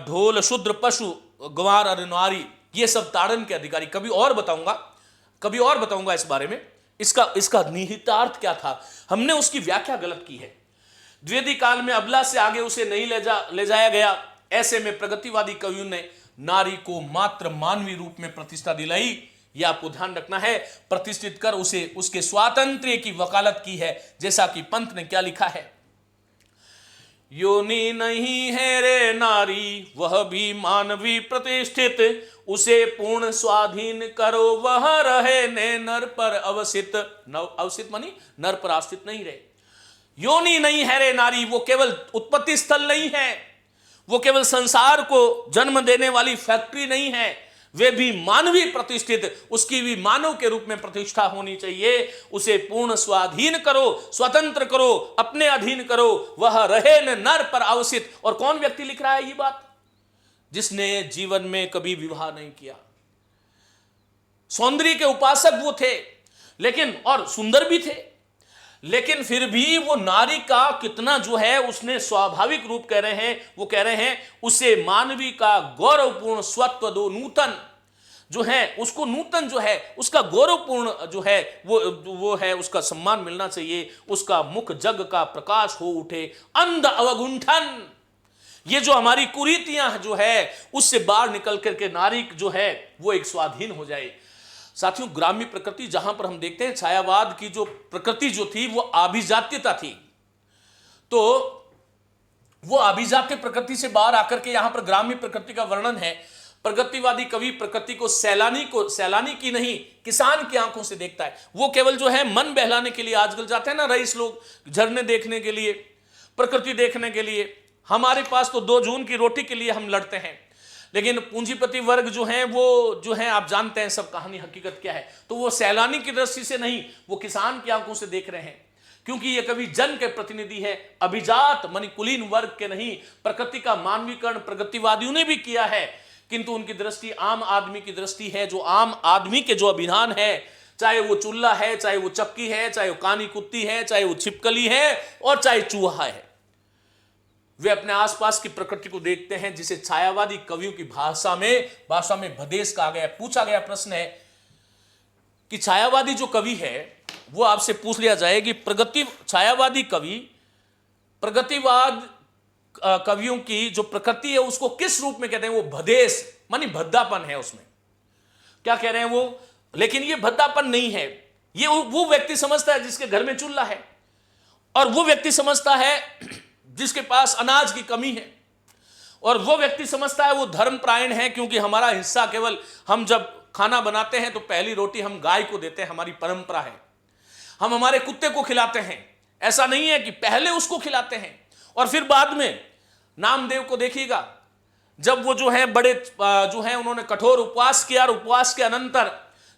ढोल शूद्र पशु गंवार और नारी, ये सब ताड़न के अधिकारी। कभी और बताऊंगा इस बारे में, इसका निहितार्थ क्या था। हमने उसकी व्याख्या गलत की है। द्विवेदी काल में अबला से आगे उसे नहीं ले जाया गया। ऐसे में प्रगतिवादी कवियों ने नारी को मात्र मानवीय रूप में प्रतिष्ठा दिलाई। यह आपको ध्यान रखना है। प्रतिष्ठित कर उसे उसके स्वातंत्र्य की वकालत की है। जैसा कि पंत ने क्या लिखा है, योनि नहीं है रे नारी वह भी मानवी प्रतिष्ठित, उसे पूर्ण स्वाधीन करो वह रहे ने नर पर अवसित। अवसित मानी नर पर आश्रित नहीं रहे। योनि नहीं है रे नारी, वो केवल उत्पत्ति स्थल नहीं है, वो केवल संसार को जन्म देने वाली फैक्ट्री नहीं है, वे भी मानवीय प्रतिष्ठित, उसकी भी मानव के रूप में प्रतिष्ठा होनी चाहिए। उसे पूर्ण स्वाधीन करो, स्वतंत्र करो, अपने अधीन करो, वह रहे न नर पर अवसित। और कौन व्यक्ति लिख रहा है ये बात, जिसने जीवन में कभी विवाह नहीं किया। सौंदर्य के उपासक वो थे, लेकिन और सुंदर भी थे, लेकिन फिर भी वो नारी का कितना जो है उसने स्वाभाविक रूप कह रहे हैं, वो कह रहे हैं उसे मानवी का गौरवपूर्ण स्वत्व दो, नूतन जो है उसको, नूतन जो है उसका गौरवपूर्ण जो है वो है, उसका सम्मान मिलना चाहिए। उसका मुख जग का प्रकाश हो उठे, अंध अवगुंठन। ये जो हमारी कुरीतियां जो है उससे बाहर निकल करके नारी जो है वो एक स्वाधीन हो जाए। साथियों, ग्राम्य प्रकृति जहां पर हम देखते हैं छायावाद की जो प्रकृति जो थी वो आभिजात्यता थी। तो वो अभिजात्य प्रकृति से बाहर आकर के यहां पर ग्राम्य प्रकृति का वर्णन है। प्रगतिवादी कवि प्रकृति को सैलानी की नहीं किसान की आंखों से देखता है। वो केवल जो है मन बहलाने के लिए आजकल जाते हैं ना रईस लोग, झरने देखने के लिए, प्रकृति देखने के लिए। हमारे पास तो 2 जून की रोटी के लिए हम लड़ते हैं, लेकिन पूंजीपति वर्ग जो है वो जो है आप जानते हैं सब कहानी हकीकत क्या है। तो वो सैलानी की दृष्टि से नहीं, वो किसान की आंखों से देख रहे हैं, क्योंकि ये कवि जन के प्रतिनिधि है, अभिजात मानी कुलीन वर्ग के नहीं। प्रकृति का मानवीकरण प्रगतिवादियों ने भी किया है, किंतु उनकी दृष्टि आम आदमी की दृष्टि है। जो आम आदमी के जो अभिधान है, चाहे वो चूल्हा है, चाहे वो चक्की है, चाहे वो कानी कुत्ती है, चाहे वो छिपकली है और चाहे चूहा है, वे अपने आसपास की प्रकृति को देखते हैं, जिसे छायावादी कवियों की भाषा में भदेश कहा गया। पूछा गया प्रश्न है कि छायावादी जो कवि है वो आपसे पूछ लिया जाए कि छायावादी कवि प्रगतिवाद कवियों की जो प्रकृति है उसको किस रूप में कहते हैं? वो भदेश मानी भद्दापन है उसमें। क्या कह रहे हैं वो? लेकिन ये भद्दापन नहीं है, ये वो व्यक्ति समझता है जिसके घर में चूल्हा है, और वो व्यक्ति समझता है जिसके पास अनाज की कमी है, और वो व्यक्ति समझता है वो धर्मपरायण है, क्योंकि हमारा हिस्सा केवल हम जब खाना बनाते हैं तो पहली रोटी हम गाय को देते हैं, हमारी परंपरा है। हम हमारे कुत्ते को खिलाते हैं, ऐसा नहीं है कि पहले उसको खिलाते हैं और फिर बाद में। नामदेव को देखिएगा, जब वो जो है बड़े जो है उन्होंने कठोर उपवास किया, और उपवास के अनंतर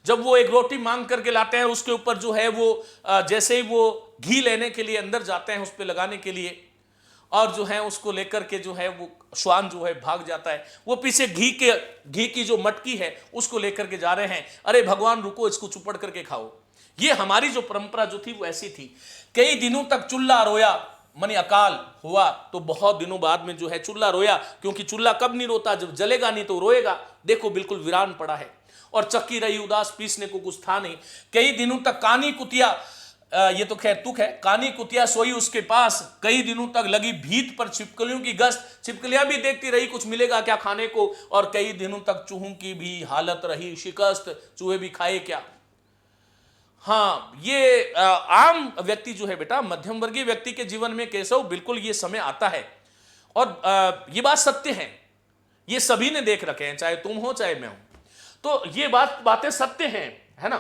जब वो एक रोटी मांग करके लाते हैं, उसके ऊपर जो है वो जैसे ही वो घी लेने के लिए अंदर जाते हैं उस पर लगाने के लिए, और जो है उसको लेकर के जो है वो श्वान जो है भाग जाता है, वो पीछे घी की जो मटकी है उसको लेकर के जा रहे हैं। अरे भगवान रुको, इसको चुपड़ करके खाओ। ये हमारी जो परंपरा जो थी वो ऐसी थी। कई दिनों तक चूल्हा रोया, मानी अकाल हुआ तो बहुत दिनों बाद में जो है चूल्हा रोया, क्योंकि चूल्हा कब नहीं रोता? जब जलेगा नहीं तो रोएगा। देखो बिल्कुल वीरान पड़ा है, और चक्की रही उदास, पीसने को कुछ था नहीं। कई दिनों तक कानी कुतिया, ये तो खैर तुक है, कानी कुतिया सोई उसके पास, कई दिनों तक लगी भीत पर छिपकलियों की गश्त, छिपकलियां भी देखती रही कुछ मिलेगा क्या खाने को, और कई दिनों तक चूहों की भी हालत रही शिकस्त, चूहे भी खाए क्या। हाँ, ये आम व्यक्ति जो है बेटा, मध्यम वर्गीय व्यक्ति के जीवन में केशव बिल्कुल ये समय आता है, और ये बात सत्य है, ये सभी ने देख रखे हैं, चाहे तुम हो चाहे मैं हूं, तो ये बातें सत्य हैं, है ना।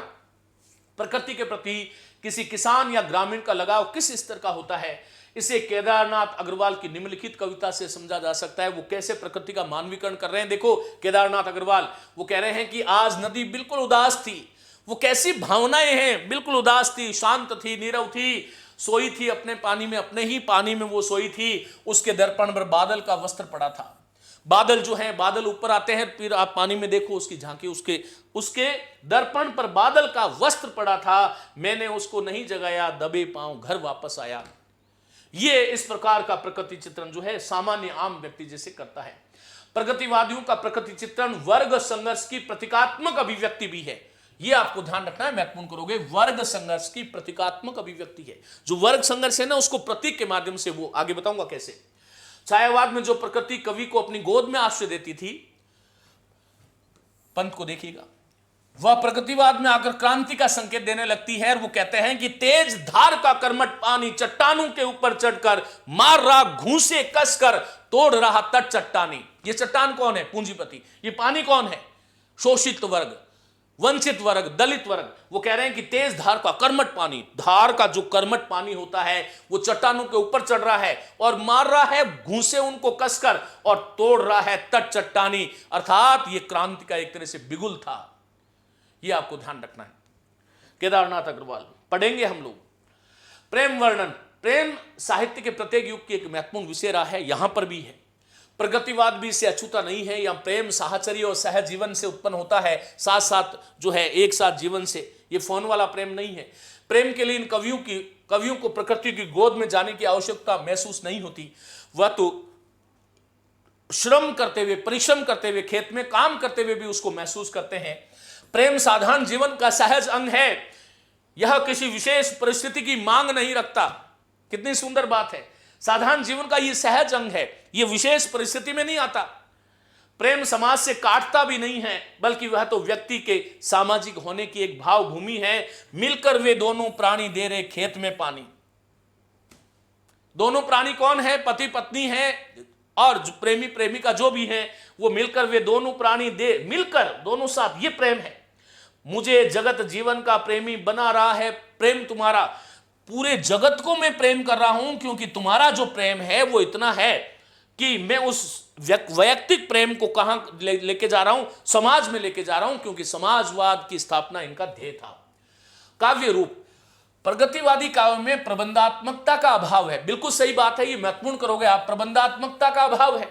प्रकृति के प्रति किसी किसान या ग्रामीण का लगाव किस स्तर का होता है, इसे केदारनाथ अग्रवाल की निम्नलिखित कविता से समझा जा सकता है। वो कैसे प्रकृति का मानवीकरण कर रहे हैं, देखो केदारनाथ अग्रवाल, वो कह रहे हैं कि आज नदी बिल्कुल उदास थी। वो कैसी भावनाएं हैं, बिल्कुल उदास थी, शांत थी, नीरव थी, सोई थी अपने पानी में, अपने ही पानी में वो सोई थी। उसके दर्पण पर बादल का वस्त्र पड़ा था। बादल जो है, बादल ऊपर आते हैं, फिर आप पानी में देखो उसकी झांकी, उसके दर्पण पर बादल का वस्त्र पड़ा था। मैंने उसको नहीं जगाया, दबे पांव घर वापस आया। ये इस प्रकार का प्रकृति चित्रण जो है सामान्य आम व्यक्ति जैसे करता है। प्रगतिवादियों का प्रकृति चित्रण वर्ग संघर्ष की प्रतीकात्मक अभिव्यक्ति भी है। ये आपको ध्यान रखना है, महत्वपूर्ण करोगे। वर्ग संघर्ष की प्रतीकात्मक अभिव्यक्ति है। जो वर्ग संघर्ष है ना, उसको प्रतीक के माध्यम से, वो आगे बताऊंगा कैसे। छायावाद में जो प्रकृति कवि को अपनी गोद में आश्रय देती थी, पंत को देखिएगा, वह प्रकृतिवाद में आकर क्रांति का संकेत देने लगती है। और वो कहते हैं कि तेज धार का कर्मठ पानी चट्टानों के ऊपर चढ़कर मार रहा, घूंसे कसकर तोड़ रहा तट चट्टानी। ये चट्टान कौन है? पूंजीपति। ये पानी कौन है? शोषित वर्ग, वंचित वर्ग, दलित वर्ग। वो कह रहे हैं कि तेज धार का कर्मठ पानी, धार का जो कर्मठ पानी होता है वो चट्टानों के ऊपर चढ़ रहा है और मार रहा है घूंसे उनको कसकर, और तोड़ रहा है तट चट्टानी। अर्थात ये क्रांति का एक तरह से बिगुल था। ये आपको ध्यान रखना है। केदारनाथ अग्रवाल पढ़ेंगे हम लोग। प्रेम वर्णन, प्रेम साहित्य के प्रत्येक युग की एक महत्वपूर्ण विषय रहा है, यहां पर भी है। प्रगतिवाद भी इससे अछूता नहीं है। यहां प्रेम साहचर्य और सहज जीवन से उत्पन्न होता है, साथ साथ जो है एक साथ जीवन से। ये फोन वाला प्रेम नहीं है। प्रेम के लिए इन कवियों को प्रकृति की गोद में जाने की आवश्यकता महसूस नहीं होती। वह तो श्रम करते हुए, परिश्रम करते हुए, खेत में काम करते हुए भी उसको महसूस करते हैं। प्रेम साधारण जीवन का सहज अंग है। यह किसी विशेष परिस्थिति की मांग नहीं रखता। कितनी सुंदर बात है। साधारण जीवन का यह सहज अंग है, यह विशेष परिस्थिति में नहीं आता। प्रेम समाज से काटता भी नहीं है, बल्कि वह तो व्यक्ति के सामाजिक होने की एक भाव भूमि है। मिलकर वे दोनों प्राणी दे रहे खेत में पानी। दोनों प्राणी कौन है? पति पत्नी है और जो प्रेमी प्रेमिका जो भी है वो मिलकर, वे दोनों प्राणी दे मिलकर दोनों साथ, ये प्रेम है। मुझे जगत जीवन का प्रेमी बना रहा है प्रेम तुम्हारा, पूरे जगत को मैं प्रेम कर रहा हूं क्योंकि तुम्हारा जो प्रेम है वो इतना है कि मैं उस वैयक्तिक प्रेम को कहां लेके जा रहा हूं? समाज में लेके जा रहा हूं, क्योंकि समाजवाद की स्थापना इनका ध्येय था। काव्य रूप, प्रगतिवादी काव्य में प्रबंधात्मकता का अभाव है। बिल्कुल सही बात है, ये महत्वपूर्ण करोगे आप, प्रबंधात्मकता का अभाव है।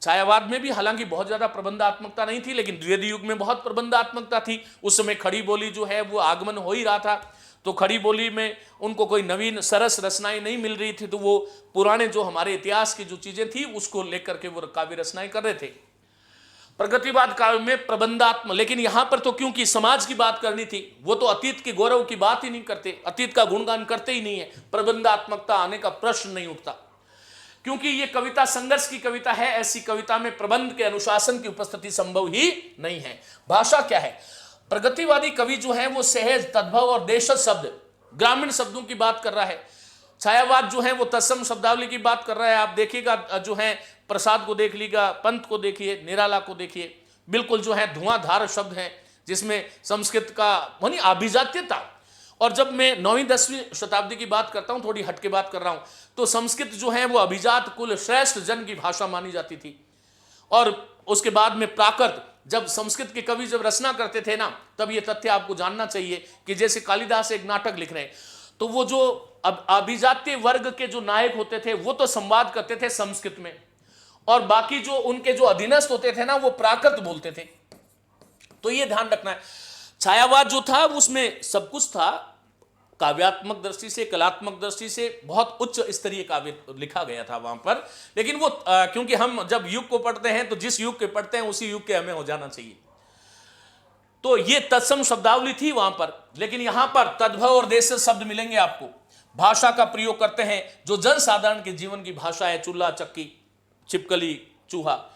छायावाद में भी हालांकि बहुत ज्यादा प्रबंधात्मकता नहीं थी, लेकिन द्विवेदी युग में बहुत प्रबंधात्मकता थी। उस समय खड़ी बोली जो है वो आगमन हो ही रहा था, तो खड़ी बोली में उनको कोई नवीन सरस रचनाएं नहीं मिल रही थी, तो वो पुराने जो हमारे इतिहास की जो चीजें थी उसको लेकर के वो काव्य रचनाएं कर रहे थे। प्रगतिवाद काव्य में प्रबंधात्मक, लेकिन यहां पर तो क्योंकि समाज की बात करनी थी, वो तो अतीत के गौरव की बात ही नहीं करते, अतीत का गुणगान करते ही नहीं है, प्रबंधात्मकता आने का प्रश्न नहीं उठता। क्योंकि ये कविता संघर्ष की कविता है, ऐसी कविता में प्रबंध के अनुशासन की उपस्थिति संभव ही नहीं है। भाषा क्या है? प्रगतिवादी कवि जो है वो सहज, तद्भव और देशज शब्द, ग्रामीण शब्दों की बात कर रहा है। छायावाद जो है वो तत्सम शब्दावली की बात कर रहा है। आप देखिएगा जो है प्रसाद को देख लीजिएगा, पंत को देखिए, निराला को देखिए, बिल्कुल जो है धुआंधार शब्द हैं जिसमें संस्कृत का यानी अभिजात्यता। और जब मैं 9वीं 10वीं शताब्दी की बात करता हूं, थोड़ी हटके बात कर रहा हूं, तो संस्कृत जो है वो अभिजात कुल श्रेष्ठ जन की भाषा मानी जाती थी। और उसके बाद में प्राकृत, जब संस्कृत के कवि जब रचना करते थे ना, तब ये तथ्य आपको जानना चाहिए कि जैसे कालिदास एक नाटक लिख रहे हैं, तो वो जो अभिजातीय वर्ग के जो नायक होते थे वो तो संवाद करते थे संस्कृत में, और बाकी जो उनके जो अधीनस्थ होते थे ना वो प्राकृत बोलते थे। तो ये ध्यान रखना है। छायावाद जो था उसमें सब कुछ था, काव्यात्मक दृष्टि से, कलात्मक दृष्टि से बहुत उच्च स्तरीय काव्य लिखा गया था वहां पर। लेकिन वो क्योंकि हम जब युग को पढ़ते हैं तो जिस युग के पढ़ते हैं उसी युग के हमें हो जाना चाहिए, तो ये तत्सम शब्दावली थी वहां पर। लेकिन यहां पर तद्भव और देशज शब्द मिलेंगे आपको। भाषा का प्रयोग करते हैं जो जनसाधारण के जीवन की भाषा है, चूल्हा, चक्की, छिपकली, चूहा।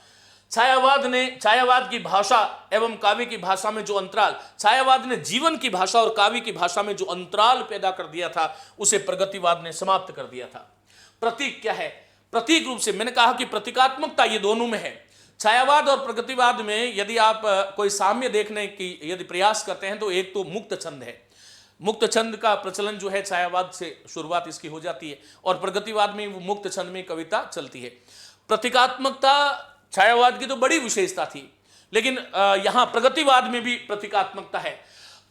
छायावाद की भाषा एवं काव्य की भाषा में जो अंतराल, छायावाद ने जीवन की भाषा और काव्य की भाषा में जो अंतराल पैदा कर दिया था उसे प्रगतिवाद ने समाप्त कर दिया था। प्रतीक क्या है? प्रतीक रूप से मैंने कहा कि प्रतीकात्मकता ये दोनों में है। छायावाद और प्रगतिवाद में यदि आप कोई साम्य देखने की यदि प्रयास करते हैं तो एक तो मुक्त छंद है। मुक्त छंद का प्रचलन जो है छायावाद से शुरुआत इसकी हो जाती है, और प्रगतिवाद में वो मुक्त छंद में कविता चलती है। प्रतीकात्मकता छायावाद की तो बड़ी विशेषता थी, लेकिन यहां प्रगतिवाद में भी प्रतीकात्मकता है।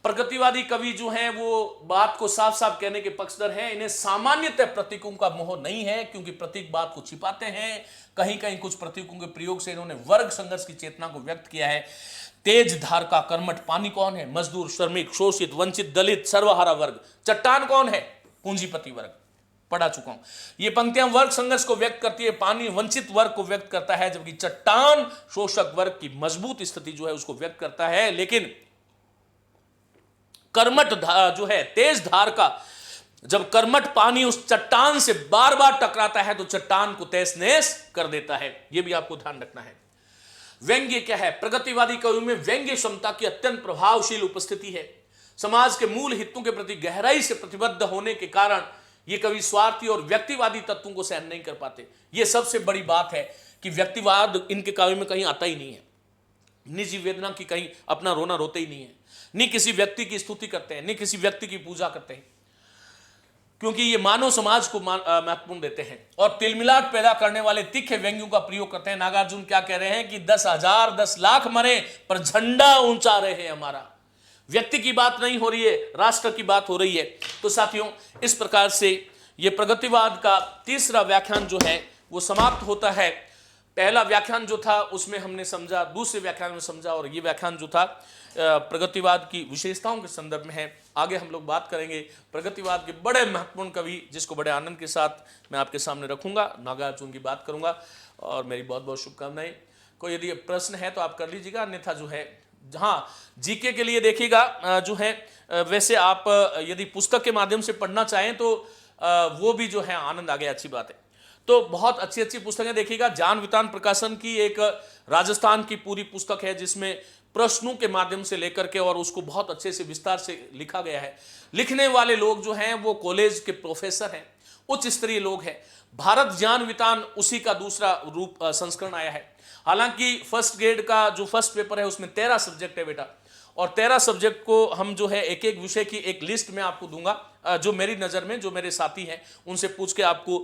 प्रगतिवादी कवि जो हैं वो बात को साफ साफ कहने के पक्षधर हैं। इन्हें सामान्यतः प्रतीकों का मोह नहीं है, क्योंकि प्रतीक बात को छिपाते हैं। कहीं कहीं कुछ प्रतीकों के प्रयोग से इन्होंने वर्ग संघर्ष की चेतना को व्यक्त किया है। तेज धार का कर्मठ पानी कौन है? मजदूर, श्रमिक, शोषित, वंचित, दलित, सर्वहारा वर्ग। चट्टान कौन है? पूंजीपति वर्ग। पढ़ा चुका हूं। ये पंक्तियां वर्ग संघर्ष को व्यक्त करती है, पानी वंचित वर्ग को व्यक्त करता है, जबकि चट्टान शोषक वर्ग की मजबूत स्थिति जो है उसको व्यक्त करता है। लेकिन कर्मठ जो है तेज धार का, जब कर्मठ पानी उस चट्टान से बार बार टकराता है तो चट्टान को तहस नहस कर देता है। यह भी आपको ध्यान रखना है। व्यंग्य क्या है? प्रगतिवादी कवियों में व्यंग्य क्षमता की अत्यंत प्रभावशील उपस्थिति है। समाज के मूल हितों के प्रति गहराई से प्रतिबद्ध होने के कारण ये कवि स्वार्थी और व्यक्तिवादी तत्वों को सहन नहीं कर पाते। ये सबसे बड़ी बात है कि व्यक्तिवाद इनके काव्य में कहीं आता ही नहीं है। निजी वेदना की कहीं अपना रोना रोते ही नहीं है, नहीं किसी व्यक्ति की स्तुति करते हैं, नहीं किसी व्यक्ति की पूजा करते हैं, क्योंकि ये मानव समाज को महत्वपूर्ण देते हैं और तिलमिलाट पैदा करने वाले तीखे व्यंग्यों का प्रयोग करते हैं। नागार्जुन क्या कह रहे हैं कि 10,000 10 लाख मरे पर झंडा ऊंचा रहे हमारा। व्यक्ति की बात नहीं हो रही है, राष्ट्र की बात हो रही है। तो साथियों, इस प्रकार से ये प्रगतिवाद का तीसरा व्याख्यान जो है वो समाप्त होता है। पहला व्याख्यान जो था उसमें हमने समझा, दूसरे व्याख्यान में समझा, और ये व्याख्यान जो था प्रगतिवाद की विशेषताओं के संदर्भ में है। आगे हम लोग बात करेंगे प्रगतिवाद के बड़े महत्वपूर्ण कवि, जिसको बड़े आनंद के साथ मैं आपके सामने रखूंगा, नागार्जुन की बात करूंगा। और मेरी बहुत बहुत शुभकामनाएं। कोई यदि प्रश्न है तो आप कर लीजिएगा, अन्यथा जो है हाँ जीके के लिए देखिएगा जो है वैसे आप यदि पुस्तक के माध्यम से पढ़ना चाहें तो वो भी जो है आनंद आ गया, अच्छी बात है। तो बहुत अच्छी अच्छी पुस्तकें देखिएगा। जान वितान प्रकाशन की एक राजस्थान की पूरी पुस्तक है जिसमें प्रश्नों के माध्यम से लेकर के और उसको बहुत अच्छे से विस्तार से लिखा गया है। लिखने वाले लोग जो हैं वो कॉलेज के प्रोफेसर हैं, उच्च स्तरीय लोग हैं। भारत ज्ञान वितान उसी का दूसरा रूप संस्करण आया है। हालांकि फर्स्ट ग्रेड का जो फर्स्ट पेपर है उसमें 13 सब्जेक्ट है बेटा, और 13 सब्जेक्ट को हम जो है एक एक विषय की एक लिस्ट में आपको दूंगा, जो मेरी नज़र में जो मेरे साथी हैं उनसे पूछ के आपको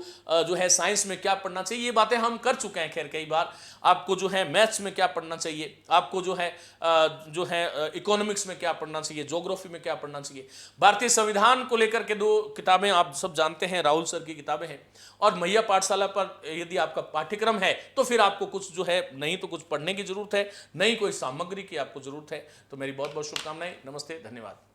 जो है साइंस में क्या पढ़ना चाहिए, ये बातें हम कर चुके हैं खैर कई बार। आपको जो है मैथ्स में क्या पढ़ना चाहिए, आपको जो है इकोनॉमिक्स में क्या पढ़ना चाहिए, ज्योग्राफी में क्या पढ़ना चाहिए। भारतीय संविधान को लेकर के 2 किताबें आप सब जानते हैं, राहुल सर की किताबें हैं। और मैया पाठशाला पर यदि आपका पाठ्यक्रम है तो फिर आपको कुछ जो है नहीं तो कुछ पढ़ने की जरूरत है, नई कोई सामग्री की आपको जरूरत है। तो मेरी बहुत बहुत शुभकामनाएं। नमस्ते, धन्यवाद।